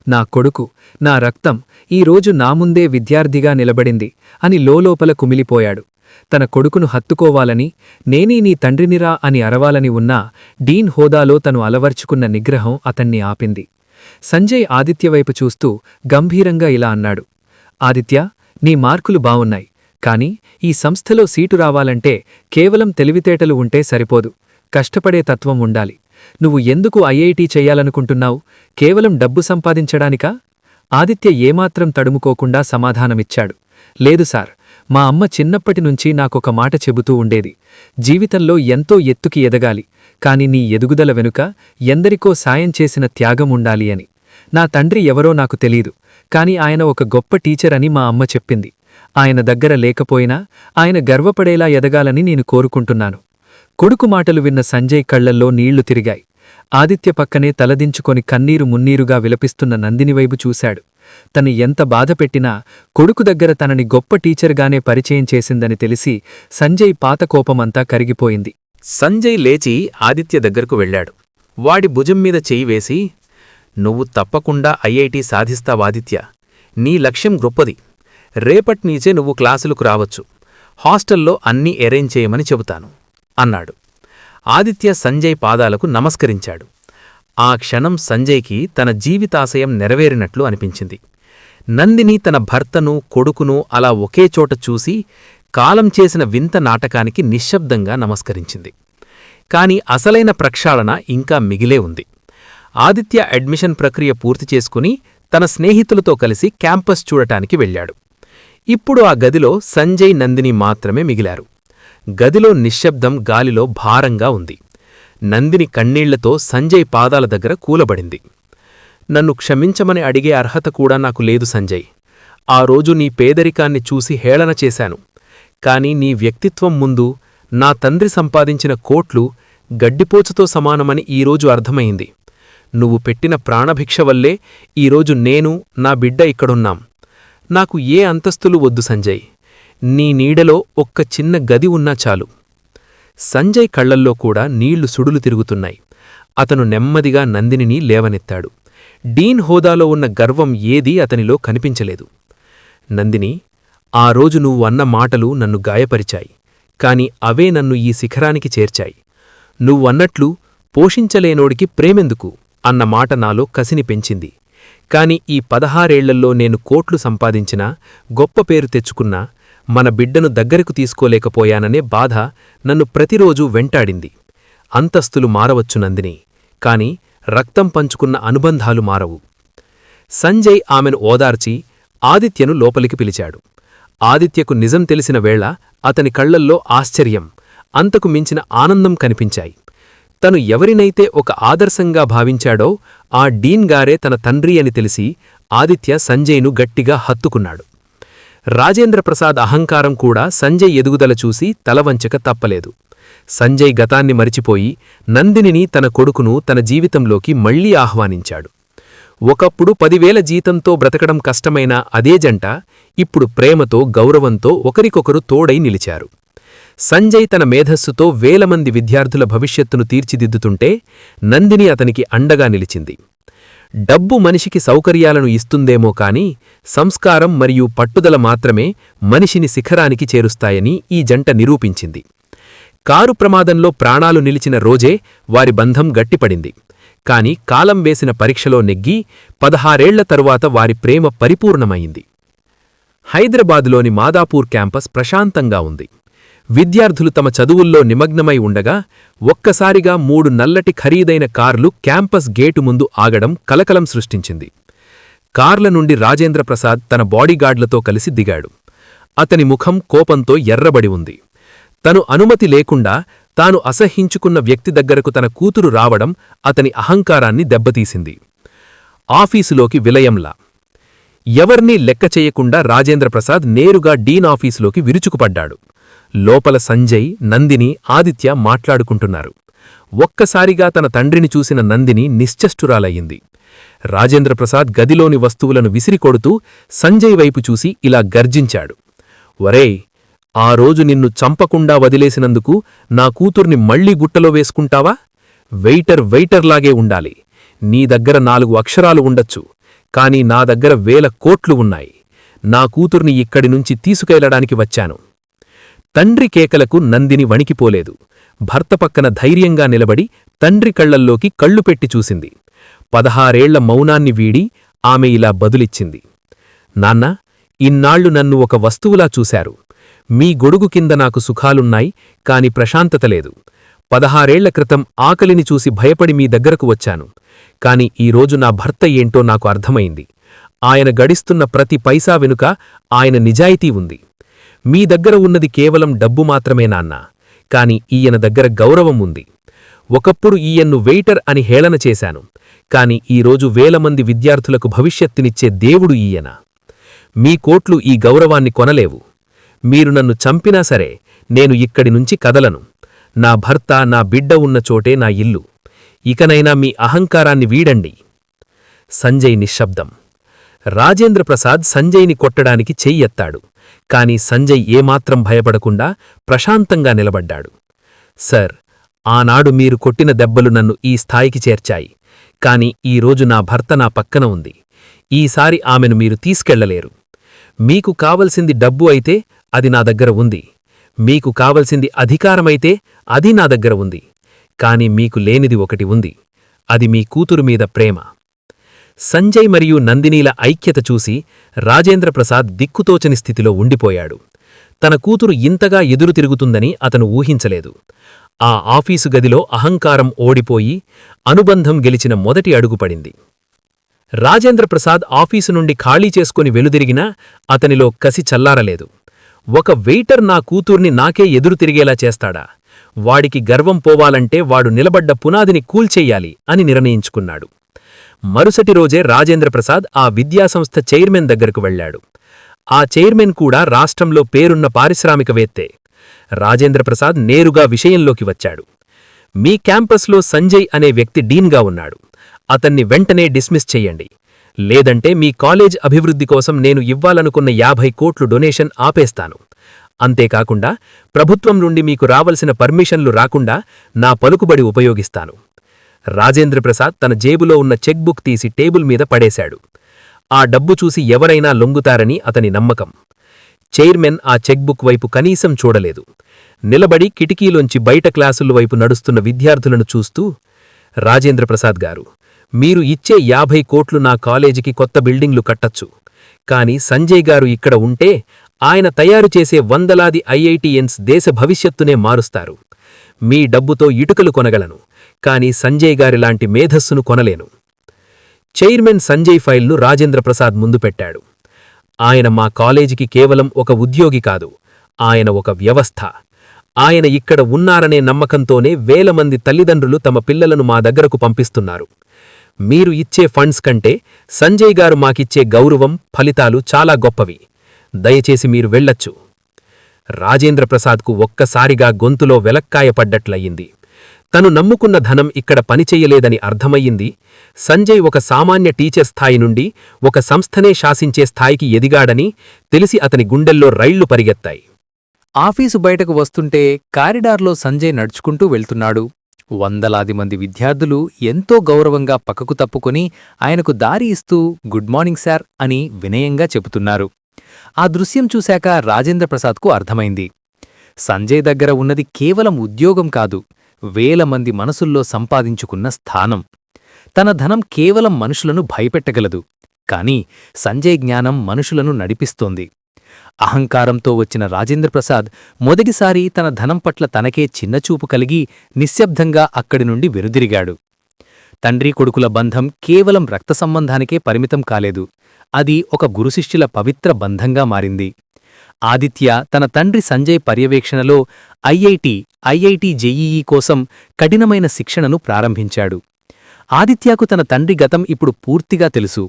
నా కొడుకు, నా రక్తం ఈరోజు నా ముందే విద్యార్థిగా నిలబడింది అని లోలోపల కుమిలిపోయాడు. తన కొడుకును హత్తుకోవాలని, నేనీ నీ తండ్రినిరా అని అరవాలని ఉన్నా డీన్ హోదాలో తను అలవర్చుకున్న నిగ్రహం అతన్ని ఆపింది. సంజయ్ ఆదిత్యవైపు చూస్తూ గంభీరంగా ఇలా అన్నాడు, ఆదిత్య, నీ మార్కులు బావున్నాయి. కాని ఈ సంస్థలో సీటు రావాలంటే కేవలం తెలివితేటలు ఉంటే సరిపోదు, కష్టపడే తత్వం ఉండాలి. నువ్వు ఎందుకు ఐఐటి చెయ్యాలనుకుంటున్నావు? కేవలం డబ్బు సంపాదించడానికా? ఆదిత్య ఏమాత్రం తడుముకోకుండా సమాధానమిచ్చాడు, లేదు సార్, మా అమ్మ చిన్నప్పటినుంచి నాకొక మాట చెబుతూ ఉండేది, జీవితంలో ఎంతో ఎత్తుకి ఎదగాలి, కాని నీ ఎదుగుదల వెనుక ఎందరికో సాయం చేసిన త్యాగం ఉండాలి అని. నా తండ్రి ఎవరో నాకు తెలీదు, కాని ఆయన ఒక గొప్ప టీచర్ అని మా అమ్మ చెప్పింది. ఆయన దగ్గర లేకపోయినా ఆయన గర్వపడేలా ఎదగాలని నేను కోరుకుంటున్నాను. కొడుకు మాటలు విన్న సంజయ్ కళ్లల్లో నీళ్లు తిరిగాయి. ఆదిత్య పక్కనే తలదించుకొని కన్నీరు మున్నీరుగా విలపిస్తున్న నందినివైపు చూశాడు. తను ఎంత బాధపెట్టినా కొడుకు దగ్గర తనని గొప్ప టీచర్గానే పరిచయం చేసిందని తెలిసి సంజయ్ పాత కోపమంతా కరిగిపోయింది. సంజయ్ లేచి ఆదిత్య దగ్గరకు వెళ్లాడు. వాడి భుజం మీద చెయ్యి వేసి, నువ్వు తప్పకుండా ఐఐటి సాధిస్తావాదిత్య, నీ లక్ష్యం గొప్పది. రేపట్నీచే నువ్వు క్లాసులకు రావచ్చు. హాస్టల్లో అన్నీ అరేంజ్ చేయమని చెబుతాను అన్నాడు. ఆదిత్య సంజయ్ పాదాలకు నమస్కరించాడు. ఆ క్షణం సంజయ్కి తన జీవితాశయం నెరవేరినట్లు అనిపించింది. నందిని తన భర్తను, కొడుకును అలా ఒకే చోట చూసి కాలం చేసిన వింత నాటకానికి నిశ్శబ్దంగా నమస్కరించింది. కాని అసలైన ప్రక్షాళన ఇంకా మిగిలే ఉంది. ఆదిత్య అడ్మిషన్ ప్రక్రియ పూర్తి చేసుకుని తన స్నేహితులతో కలిసి క్యాంపస్ చూడటానికి వెళ్లాడు. ఇప్పుడు ఆ గదిలో సంజయ్, నందిని మాత్రమే మిగిలారు. గదిలో నిశ్శబ్దం గాలిలో భారంగా ఉంది. నందిని కన్నీళ్లతో సంజయ్ పాదాల దగ్గర కూలబడింది. నన్ను క్షమించమని అడిగే అర్హత కూడా నాకు లేదు సంజయ్. ఆ రోజు నీ పేదరికాన్ని చూసి హేళన చేశాను. కాని నీ వ్యక్తిత్వం ముందు నా తండ్రి సంపాదించిన కోట్లు గడ్డిపోచుతో సమానమని ఈరోజు అర్థమైంది. నువ్వు పెట్టిన ప్రాణభిక్ష వల్లే ఈరోజు నేను, నా బిడ్డ ఇక్కడున్నాం. నాకు ఏ అంతస్తులు వద్దు సంజయ్, నీ నీడలో ఒక్క చిన్న గది ఉన్నా చాలు. సంజయ్ కళ్లల్లో కూడా నీళ్లు సుడులు తిరుగుతున్నాయి. అతను నెమ్మదిగా నందినిని లేవనెత్తాడు. డీన్ హోదాలో ఉన్న గర్వం ఏదీ అతనిలో కనిపించలేదు. నందిని, ఆ రోజు నువ్వు అన్న మాటలు నన్ను గాయపరిచాయి. కాని అవే నన్ను ఈ శిఖరానికి చేర్చాయి. నువ్వన్నట్లు పోషించలేనోడికి ప్రేమెందుకు అన్న మాట నాలో కసిని పెంచింది. కాని ఈ 16 ఏళ్లలో నేను కోట్లు సంపాదించినా, గొప్ప పేరు తెచ్చుకున్నా, మన బిడ్డను దగ్గరకు తీసుకోలేకపోయాననే బాధ నన్ను ప్రతిరోజూ వెంటాడింది. అంతస్తులు మారవచ్చు నందిని, కాని రక్తం పంచుకున్న అనుబంధాలు మారవు. సంజయ్ ఆమెను ఓదార్చి ఆదిత్యను లోపలికి పిలిచాడు. ఆదిత్యకు నిజం తెలిసిన వేళ అతని కళ్లల్లో ఆశ్చర్యం, అంతకు మించిన ఆనందం కనిపించాయి. తను ఎవరినైతే ఒక ఆదర్శంగా భావించాడో ఆ డీన్ గారే తన తండ్రి అని తెలిసి ఆదిత్య సంజయ్ను గట్టిగా హత్తుకున్నాడు. రాజేంద్రప్రసాద్ అహంకారం కూడా సంజయ్ ఎదుగుదల చూసి తలవంచక తప్పలేదు. సంజయ్ గతాన్ని మరిచిపోయి నందినిని, తన కొడుకును తన జీవితంలోకి మళ్లీ ఆహ్వానించాడు. ఒకప్పుడు 10,000 జీతంతో బ్రతకడం కష్టమైన అదే జంట ఇప్పుడు ప్రేమతో, గౌరవంతో ఒకరికొకరు తోడై నిలిచారు. సంజయ్ తన మేధస్సుతో వేల మంది విద్యార్థుల భవిష్యత్తును తీర్చిదిద్దుతుంటే నందిని అతనికి అండగా నిలిచింది. డబ్బు మనిషికి సౌకర్యాలను ఇస్తుందేమో కాని సంస్కారం మరియు పట్టుదల మాత్రమే మనిషిని శిఖరానికి చేరుస్తాయని ఈ జంట నిరూపించింది. కారు ప్రమాదంలో ప్రాణాలు నిలిచిన రోజే వారి బంధం గట్టిపడింది. కాని కాలం వేసిన పరీక్షలో నెగ్గి 16 ఏళ్ల తరువాత వారి ప్రేమ పరిపూర్ణమైంది. హైదరాబాదులోని మాదాపూర్ క్యాంపస్ ప్రశాంతంగా ఉంది. విద్యార్థులు తమ చదువుల్లో నిమగ్నమై ఉండగా ఒక్కసారిగా 3 నల్లటి ఖరీదైన కార్లు క్యాంపస్ గేటు ముందు ఆగడం కలకలం సృష్టించింది. కార్ల నుండి రాజేంద్రప్రసాద్ తన బాడీగార్డ్లతో కలిసి దిగాడు. అతని ముఖం కోపంతో ఎర్రబడి ఉంది. తను అనుమతి లేకుండా తాను అసహ్యించుకున్న వ్యక్తి దగ్గరకు తన కూతురు రావడం అతని అహంకారాన్ని దెబ్బతీసింది. ఆఫీసులోకి విలయంలా ఎవర్నీ లెక్క చెయ్యకుండా రాజేంద్రప్రసాద్ నేరుగా డీన్ ఆఫీసులోకి విరుచుకుపడ్డాడు. లోపల సంజయ్, నందిని, ఆదిత్య మాట్లాడుకుంటున్నారు. ఒక్కసారిగా తన తండ్రిని చూసిన నందిని నిశ్చష్టురాలయ్యింది. రాజేంద్రప్రసాద్ గదిలోని వస్తువులను విసిరికొడుతూ సంజయ్ వైపు చూసి ఇలా గర్జించాడు. వరేయ్, ఆ రోజు నిన్ను చంపకుండా వదిలేసినందుకు నా కూతుర్ని మళ్లీ గుట్టలో వేసుకుంటావా? వెయిటర్లాగే ఉండాలి. నీ దగ్గర 4 అక్షరాలు ఉండొచ్చు, కాని నా దగ్గర 1000 కోట్లు ఉన్నాయి. నా కూతుర్ని ఇక్కడి నుంచి తీసుకెళ్లడానికి వచ్చాను. తండ్రి కేకలకు నందిని వణికిపోలేదు. భర్త పక్కన ధైర్యంగా నిలబడి తండ్రి కళ్లల్లోకి కళ్ళు పెట్టి చూసింది. 16 ఏళ్ల మౌనాన్ని వీడి ఆమె ఇలా బదులిచ్చింది. నాన్నా, ఇన్నాళ్లు నన్ను ఒక వస్తువులా చూశారు. మీ గొడుగు కింద నాకు సుఖాలున్నాయి, కాని ప్రశాంతత లేదు. 16 ఏళ్ల క్రితం ఆకలిని చూసి భయపడి మీ దగ్గరకు వచ్చాను. కాని ఈరోజు నా భర్త ఏంటో నాకు అర్థమైంది. ఆయన గడిస్తున్న ప్రతి పైసా వెనుక ఆయన నిజాయితీ ఉంది. మీ దగ్గర ఉన్నది కేవలం డబ్బు మాత్రమే నాన్నా, కాని ఈయన దగ్గర గౌరవం ఉంది. ఒకప్పుడు ఈయన్ను వెయిటర్ అని హేళన చేశాను, కాని ఈరోజు 1000 మంది విద్యార్థులకు భవిష్యత్తునిచ్చే దేవుడు ఈయన. మీ కోట్లు ఈ గౌరవాన్ని కొనలేవు. మీరు నన్ను చంపినా సరే నేను ఇక్కడి నుంచి కదలను. నా భర్త, నా బిడ్డ ఉన్న చోటే నా ఇల్లు. ఇకనైనా మీ అహంకారాన్ని వీడండి. సంజయ్ నిశ్శబ్దం. రాజేంద్రప్రసాద్ సంజయ్ని కొట్టడానికి చెయ్యెత్తాడు. కాని సంజయ్ ఏమాత్రం భయపడకుండా ప్రశాంతంగా నిలబడ్డాడు. సర్, ఆనాడు మీరు కొట్టిన దెబ్బలు నన్ను ఈ స్థాయికి చేర్చాయి. కాని ఈరోజు నా భర్త నా పక్కన ఉంది. ఈసారి ఆమెను మీరు తీసుకెళ్లలేరు. మీకు కావలసింది డబ్బు అయితే అది నా దగ్గర ఉంది. మీకు కావలసింది అధికారమైతే అది నా దగ్గర ఉంది. కాని మీకు లేనిది ఒకటి ఉంది. అది మీ కూతురు మీద ప్రేమ. సంజయ్ మరియు నందినీల ఐక్యత చూసి రాజేంద్రప్రసాద్ దిక్కుతోచని స్థితిలో ఉండిపోయాడు. తన కూతురు ఇంతగా ఎదురు తిరుగుతుందని అతను ఊహించలేదు. ఆ ఆఫీసు గదిలో అహంకారం ఓడిపోయి అనుబంధం గెలిచిన మొదటి అడుగుపడింది. రాజేంద్రప్రసాద్ ఆఫీసు నుండి ఖాళీ చేసుకుని వెలుదిరిగినా అతనిలో కసి చల్లారలేదు. ఒక వెయిటర్ నా కూతుర్ని నాకే ఎదురు తిరిగేలా చేస్తాడా? వాడికి గర్వం పోవాలంటే వాడు నిలబడ్డ పునాదిని కూల్చెయ్యాలి అని నిర్ణయించుకున్నాడు. మరుసటి రోజే రాజేంద్రప్రసాద్ ఆ విద్యాసంస్థ చైర్మన్ దగ్గరకు వెళ్లాడు. ఆ చైర్మన్ కూడా రాష్ట్రంలో పేరున్న పారిశ్రామికవేత్తే. రాజేంద్రప్రసాద్ నేరుగా విషయంలోకి వచ్చాడు. మీ క్యాంపస్లో సంజయ్ అనే వ్యక్తి డీన్గా ఉన్నాడు. అతన్ని వెంటనే డిస్మిస్ చెయ్యండి. లేదంటే మీ కాలేజ్ అభివృద్ధి కోసం నేను ఇవ్వాలనుకున్న 50 కోట్లు డొనేషన్ ఆపేస్తాను. అంతేకాకుండా ప్రభుత్వం నుండి మీకు రావలసిన పర్మిషన్లు రాకుండా నా పలుకుబడి ఉపయోగిస్తాను. రాజేంద్రప్రసాద్ తన జేబులో ఉన్న చెక్ బుక్ తీసి టేబుల్ మీద పడేశాడు. ఆ డబ్బు చూసి ఎవరైనా లొంగుతారని అతని నమ్మకం. చైర్మన్ ఆ చెక్ బుక్ వైపు కనీసం చూడలేదు. నిలబడి కిటికీలోంచి బయట క్లాసుల వైపు నడుస్తున్న విద్యార్థులను చూస్తూ, రాజేంద్రప్రసాద్ గారు, మీరు ఇచ్చే 50 కోట్లు నా కాలేజీకి కొత్త బిల్డింగ్లు కట్టచ్చు. కాని సంజయ్ గారు ఇక్కడ ఉంటే ఆయన తయారు చేసే వందలాది ఐఐటియన్స్ దేశ భవిష్యత్తునే మారుస్తారు. మీ డబ్బుతో ఇటుకలు కొనగలను, కాని సంజయ్ గారిలాంటి మేధస్సును కొనలేను. చైర్మన్ సంజయ్ ఫైల్ను రాజేంద్రప్రసాద్ ముందు పెట్టాడు. ఆయన మా కాలేజీకి కేవలం ఒక ఉద్యోగి కాదు, ఆయన ఒక వ్యవస్థ. ఆయన ఇక్కడ ఉన్నారనే నమ్మకంతోనే వేల మంది తల్లిదండ్రులు తమ పిల్లలను మా దగ్గరకు పంపిస్తున్నారు. మీరు ఇచ్చే ఫండ్స్ కంటే సంజయ్ గారు మాకిచ్చే గౌరవం, ఫలితాలు చాలా గొప్పవి. దయచేసి మీరు వెళ్ళొచ్చు. రాజేంద్రప్రసాద్కు ఒక్కసారిగా గొంతులో వెలక్కాయపడ్డట్లయింది. తను నమ్ముకున్న ధనం ఇక్కడ పనిచెయ్యలేదని అర్థమయ్యింది. సంజయ్ ఒక సామాన్య టీచర్ స్థాయి నుండి ఒక సంస్థనే శాసించే స్థాయికి ఎదిగాడని తెలిసి అతని గుండెల్లో రైళ్లు పరిగెత్తాయి. ఆఫీసు బయటకు వస్తుంటే కారిడార్లో సంజయ్ నడుచుకుంటూ వెళ్తున్నాడు. వందలాది మంది విద్యార్థులు ఎంతో గౌరవంగా పక్కకు తప్పుకొని ఆయనకు దారి ఇస్తూ గుడ్ మార్నింగ్ సార్ అని వినయంగా చెబుతున్నారు. ఆ దృశ్యం చూశాక రాజేంద్రప్రసాద్కు అర్థమైంది. సంజయ్ దగ్గర ఉన్నది కేవలం ఉద్యోగం కాదు, వేల మంది మనసుల్లో సంపాదించుకున్న స్థానం. తన ధనం కేవలం మనుషులను భయపెట్టగలదు, కాని సంజయ్ జ్ఞానం మనుషులను నడిపిస్తోంది. అహంకారంతో వచ్చిన రాజేంద్రప్రసాద్ మొదటిసారి తన ధనం పట్ల తనకే చిన్నచూపు కలిగి నిశ్శబ్దంగా అక్కడి నుండి వెనుదిరిగాడు. తండ్రి కొడుకుల బంధం కేవలం రక్త సంబంధానికే పరిమితం కాలేదు, అది ఒక గురుశిష్యుల పవిత్ర బంధంగా మారింది. ఆదిత్య తన తండ్రి సంజయ్ పర్యవేక్షణలో ఐఐటి జేఈఈ కోసం కఠినమైన శిక్షణను ప్రారంభించాడు. ఆదిత్యకు తన తండ్రి గతం ఇప్పుడు పూర్తిగా తెలుసు.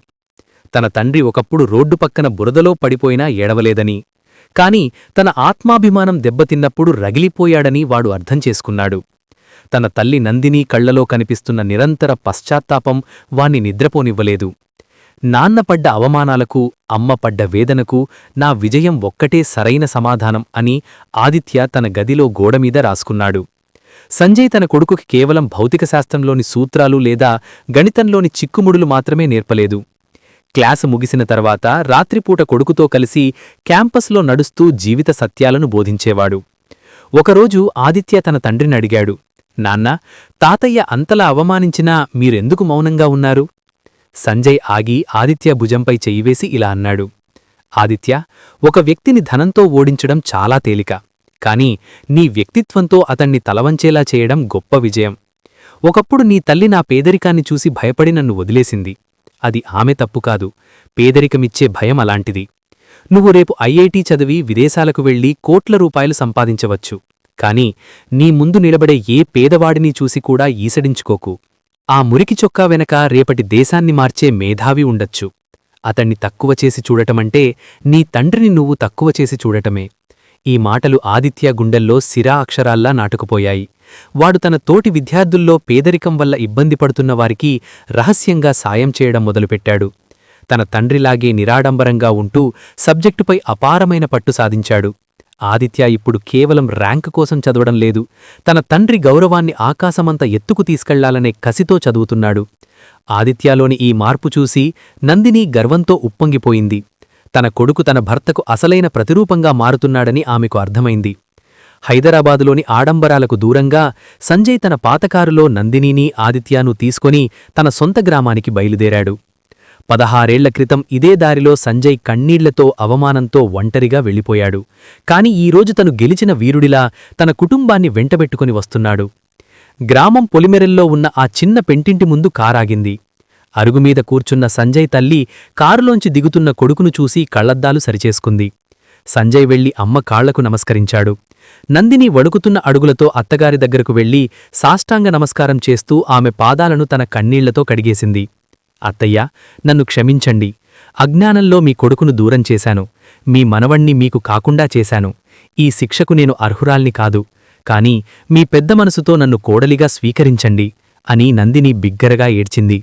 తన తండ్రి ఒకప్పుడు రోడ్డు పక్కన బురదలో పడిపోయినా ఏడవలేదని, కాని తన ఆత్మాభిమానం దెబ్బతిన్నప్పుడు రగిలిపోయాడని వాడు అర్థం చేసుకున్నాడు. తన తల్లి నందిని కళ్లలో కనిపిస్తున్న నిరంతర పశ్చాత్తాపం వాణ్ణి నిద్రపోనివ్వలేదు. నాన్న పడ్డ అవమానాలకు, అమ్మ పడ్డ వేదనకు నా విజయం ఒక్కటే సరైన సమాధానం అని ఆదిత్య తన గదిలో గోడమీద రాసుకున్నాడు. సంజయ్ తన కొడుకుకి కేవలం భౌతికశాస్త్రంలోని సూత్రాలు లేదా గణితంలోని చిక్కుముడులు మాత్రమే నేర్పలేదు. క్లాసు ముగిసిన తర్వాత రాత్రిపూట కొడుకుతో కలిసి క్యాంపస్లో నడుస్తూ జీవిత సత్యాలను బోధించేవాడు. ఒకరోజు ఆదిత్య తన తండ్రిని అడిగాడు, నాన్నా, తాతయ్య అంతలా అవమానించినా మీరెందుకు మౌనంగా ఉన్నారు? సంజయ్ ఆగి ఆదిత్య భుజంపై చెయ్యివేసి ఇలా అన్నాడు, ఆదిత్య, ఒక వ్యక్తిని ధనంతో ఓడించడం చాలా తేలిక, కాని నీ వ్యక్తిత్వంతో అతన్ని తలవంచేలా చేయడం గొప్ప విజయం. ఒకప్పుడు నీ తల్లి నా పేదరికాన్ని చూసి భయపడి నన్ను వదిలేసింది. అది ఆమె తప్పు కాదు, పేదరికమిచ్చే భయం అలాంటిది. నువ్వు రేపు ఐఐటి చదివి విదేశాలకు వెళ్లి కోట్ల రూపాయలు సంపాదించవచ్చు, కాని నీ ముందు నిలబడే ఏ పేదవాడిని చూసి కూడా ఈసడించుకోకు. ఆ మురికి చొక్కా వెనక రేపటి దేశాన్ని మార్చే మేధావి ఉండొచ్చు. అతన్ని తక్కువ చేసి చూడటమంటే నీ తండ్రిని నువ్వు తక్కువ చేసి చూడటమే. ఈ మాటలు ఆదిత్య గుండెల్లో సిరా అక్షరాల్లా నాటుకుపోయాయి. వాడు తన తోటి విద్యార్థుల్లో పేదరికం వల్ల ఇబ్బంది పడుతున్న వారికి రహస్యంగా సాయం చేయడం మొదలుపెట్టాడు. తన తండ్రిలాగే నిరాడంబరంగా ఉంటూ సబ్జెక్టుపై అపారమైన పట్టు సాధించాడు. ఆదిత్య ఇప్పుడు కేవలం ర్యాంకు కోసం చదవడం లేదు, తన తండ్రి గౌరవాన్ని ఆకాశమంత ఎత్తుకు తీసుకెళ్లాలనే కసితో చదువుతున్నాడు. ఆదిత్యలోని ఈ మార్పు చూసి నందిని గర్వంతో ఉప్పొంగిపోయింది. తన కొడుకు తన భర్తకు అసలైన ప్రతిరూపంగా మారుతున్నాడని ఆమెకు అర్థమైంది. హైదరాబాదులోని ఆడంబరాలకు దూరంగా సంజయ్ తన పాతకారులో నందినిని, ఆదిత్యాను తీసుకొని తన సొంత గ్రామానికి బయలుదేరాడు. 16 ఏళ్ల క్రితం ఇదే దారిలో సంజయ్ కన్నీళ్లతో, అవమానంతో ఒంటరిగా వెళ్ళిపోయాడు. కాని ఈరోజు తను గెలిచిన వీరుడిలా తన కుటుంబాన్ని వెంటబెట్టుకుని వస్తున్నాడు. గ్రామం పొలిమెరల్లో ఉన్న ఆ చిన్న పెంటింటి ముందు కారాగింది. అరుగుమీద కూర్చున్న సంజయ్ తల్లి కారులోంచి దిగుతున్న కొడుకును చూసి కళ్లద్దాలు సరిచేసుకుంది. సంజయ్ వెళ్లి అమ్మ కాళ్లకు నమస్కరించాడు. నందిని వణుకుతున్న అడుగులతో అత్తగారి దగ్గరకు వెళ్లి సాష్టాంగ నమస్కారం చేస్తూ ఆమె పాదాలను తన కన్నీళ్లతో కడిగేసింది. అత్తయ్య, నన్ను క్షమించండి. అజ్ఞానంలో మీ కొడుకును దూరం చేశాను. మీ మనవణ్ణి మీకు కాకుండా చేశాను. ఈ శిక్షకు నేను అర్హురాల్ని కాదు. కాని మీ పెద్ద మనసుతో నన్ను కోడలిగా స్వీకరించండి అని నందిని బిగ్గరగా ఏడ్చింది.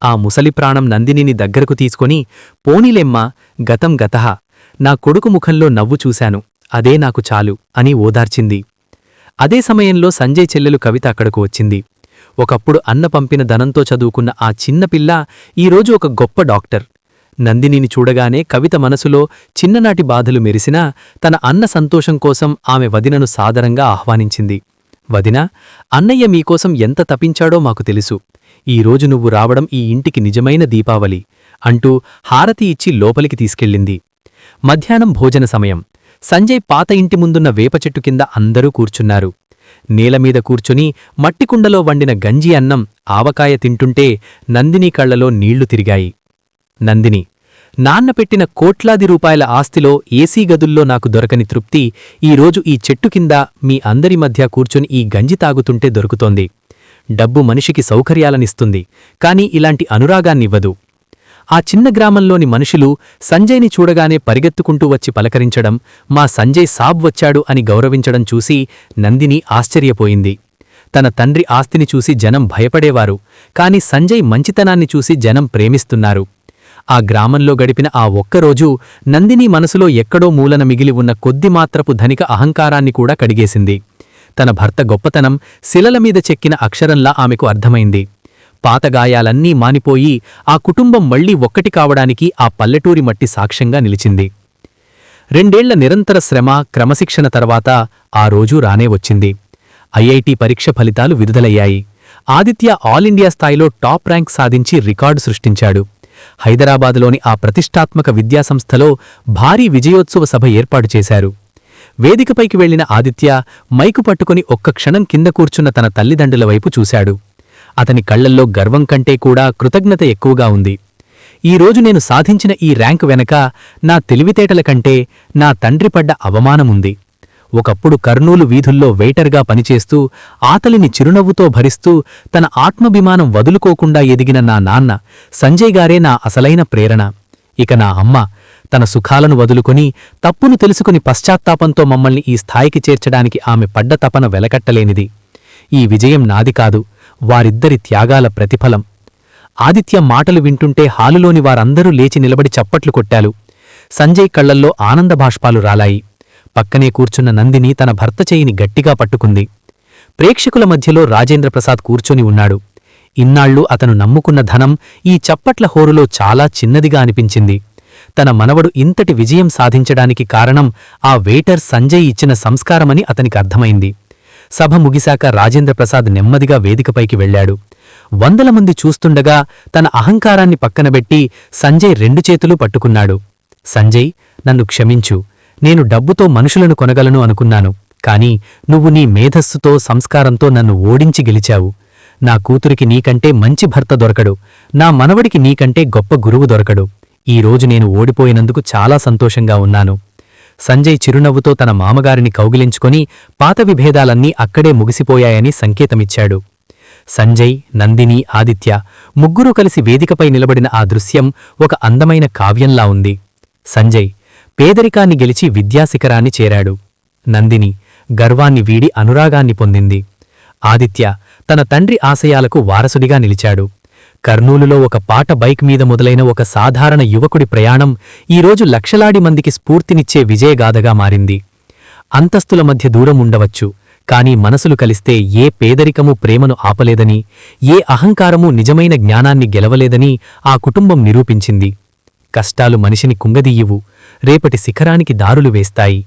ఆ ముసలి ప్రాణం నందినిని దగ్గరకు తీసుకొని, పోనీలెమ్మా, గతం గతః, నా కొడుకు ముఖంలో నవ్వు చూశాను, అదే నాకు చాలు అని ఓదార్చింది. అదే సమయంలో సంజయ్ చెల్లెలు కవిత అక్కడకు వచ్చింది. ఒకప్పుడు అన్న పంపిన ధనంతో చదువుకున్న ఆ చిన్నపిల్ల ఈరోజు ఒక గొప్ప డాక్టర్. నందినిని చూడగానే కవిత మనసులో చిన్ననాటి బాధలు మెరిసినా తన అన్న సంతోషం కోసం ఆమె వదినను సాదరంగా ఆహ్వానించింది. వదినా, అన్నయ్య మీకోసం ఎంత తపించాడో మాకు తెలుసు. ఈరోజు నువ్వు రావడం ఈ ఇంటికి నిజమైన దీపావళి అంటూ హారతి ఇచ్చి లోపలికి తీసుకెళ్ళింది. మధ్యాహ్నం భోజన సమయం. సంజయ్ పాత ఇంటి ముందున్న వేపచెట్టు కింద అందరూ కూర్చున్నారు. నేలమీద కూర్చుని మట్టికుండలో వండిన గంజి అన్నం ఆవకాయ తింటుంటే నందిని కళ్లలో నీళ్లు తిరిగాయి. నందిని, నాన్న పెట్టిన కోట్లాది రూపాయల ఆస్తిలో ఏసీ గదుల్లో నాకు దొరకని తృప్తి ఈరోజు ఈ చెట్టు కింద మీ అందరి మధ్య కూర్చుని ఈ గంజి తాగుతుంటే దొరుకుతోంది. డబ్బు మనిషికి సౌకర్యాలనిస్తుంది, కాని ఇలాంటి అనురాగాన్నివ్వదు. ఆ చిన్న గ్రామంలోని మనుషులు సంజయ్ని చూడగానే పరిగెత్తుకుంటూ వచ్చి పలకరించడం, మా సంజయ్ సాబ్ వచ్చాడు అని గౌరవించడం చూసి నందిని ఆశ్చర్యపోయింది. తన తండ్రి ఆస్తిని చూసి జనం భయపడేవారు, కాని సంజయ్ మంచితనాన్ని చూసి జనం ప్రేమిస్తున్నారు. ఆ గ్రామంలో గడిపిన ఆ ఒక్కరోజు నందిని మనసులో ఎక్కడో మూలన మిగిలి ఉన్న కొద్దిమాత్రపు ధనిక అహంకారాన్ని కూడా కడిగేసింది. తన భర్త గొప్పతనం శిలలమీద చెక్కిన అక్షరంలా ఆమెకు అర్థమైంది. పాతగాయాలన్నీ మానిపోయి ఆ కుటుంబం మళ్లీ ఒక్కటి కావడానికి ఆ పల్లెటూరి మట్టి సాక్ష్యంగా నిలిచింది. 2 ఏళ్ల నిరంతర శ్రమ, క్రమశిక్షణ తర్వాత ఆ రోజు రానే వచ్చింది. ఐఐటి పరీక్ష ఫలితాలు విడుదలయ్యాయి. ఆదిత్య ఆల్ ఇండియా స్థాయిలో టాప్ ర్యాంక్ సాధించి రికార్డు సృష్టించాడు. హైదరాబాదులోని ఆ ప్రతిష్టాత్మక విద్యాసంస్థలో భారీ విజయోత్సవ సభ ఏర్పాటు చేశారు. వేదికపైకి వెళ్లిన ఆదిత్య మైకు పట్టుకుని ఒక్క క్షణం కింద కూర్చున్న తన తల్లిదండ్రుల వైపు చూశాడు. అతని కళ్లల్లో గర్వం కంటే కూడా కృతజ్ఞత ఎక్కువగా ఉంది. ఈరోజు నేను సాధించిన ఈ ర్యాంకు వెనక నా తెలివితేటల కంటే నా తండ్రి పడ్డ అవమానముంది. ఒకప్పుడు కర్నూలు వీధుల్లో వెయిటర్గా పనిచేస్తూ ఆతలిని చిరునవ్వుతో భరిస్తూ తన ఆత్మాభిమానం వదులుకోకుండా ఎదిగిన నా నాన్న సంజయ్ గారే నా అసలైన ప్రేరణ. ఇక నా అమ్మ తన సుఖాలను వదులుకొని తప్పును తెలుసుకుని పశ్చాత్తాపంతో మమ్మల్ని ఈ స్థాయికి చేర్చడానికి ఆమె పడ్డ తపన వెలకట్టలేనిది. ఈ విజయం నాది కాదు, వారిద్దరి త్యాగాల ప్రతిఫలం. ఆదిత్య మాటలు వింటుంటే హాలులోని వారందరూ లేచి నిలబడి చప్పట్లు కొట్టారు. సంజయ్ కళ్లల్లో ఆనందభాష్పాలు రాలాయి. పక్కనే కూర్చున్న నందిని తన భర్త చేయిని గట్టిగా పట్టుకుంది. ప్రేక్షకుల మధ్యలో రాజేంద్రప్రసాద్ కూర్చొని ఉన్నాడు. ఇన్నాళ్లు అతను నమ్ముకున్న ధనం ఈ చప్పట్ల హోరులో చాలా చిన్నదిగా అనిపించింది. తన మనవడు ఇంతటి విజయం సాధించడానికి కారణం ఆ వెయిటర్ సంజయ్ ఇచ్చిన సంస్కారమని అతనికి అర్థమైంది. సభ ముగిశాక రాజేంద్రప్రసాద్ నెమ్మదిగా వేదికపైకి వెళ్లాడు. 100 మంది చూస్తుండగా తన అహంకారాన్ని పక్కనబెట్టి సంజయ్ 2 చేతులూ పట్టుకున్నాడు. సంజయ్, నన్ను క్షమించు. నేను డబ్బుతో మనుషులను కొనగలను అనుకున్నాను, కాని నువ్వు నీ మేధస్సుతో, సంస్కారంతో నన్ను ఓడించి గెలిచావు. నా కూతురికి నీకంటే మంచి భర్త దొరకడు, నా మనవడికి నీకంటే గొప్ప గురువు దొరకడు. ఈ రోజు నేను ఓడిపోయినందుకు చాలా సంతోషంగా ఉన్నాను. సంజయ్ చిరునవ్వుతో తన మామగారిని కౌగిలించుకొని పాత విభేదాలన్నీ అక్కడే ముగిసిపోయాయని సంకేతమిచ్చాడు. సంజయ్, నందిని, ఆదిత్య ముగ్గురూ కలిసి వేదికపై నిలబడిన ఆ దృశ్యం ఒక అందమైన కావ్యంలా ఉంది. సంజయ్ పేదరికాన్ని గెలిచి విద్యాశిఖరాన్ని చేరాడు. నందిని గర్వాన్ని వీడి అనురాగాన్ని పొందింది. ఆదిత్య తన తండ్రి ఆశయాలకు వారసుడిగా నిలిచాడు. కర్నూలులో ఒక పాట బైక్ మీద మొదలైన ఒక సాధారణ యువకుడి ప్రయాణం ఈరోజు లక్షలాది మందికి స్ఫూర్తినిచ్చే విజయగాథగా మారింది. అంతస్తుల మధ్య దూరం ఉండవచ్చు, కాని మనసులు కలిస్తే ఏ పేదరికమూ ప్రేమను ఆపలేదని, ఏ అహంకారమూ నిజమైన జ్ఞానాన్ని గెలవలేదని ఆ కుటుంబం నిరూపించింది. కష్టాలు మనిషిని కుంగదీయువు, రేపటి శిఖరానికి దారులు వేస్తాయి.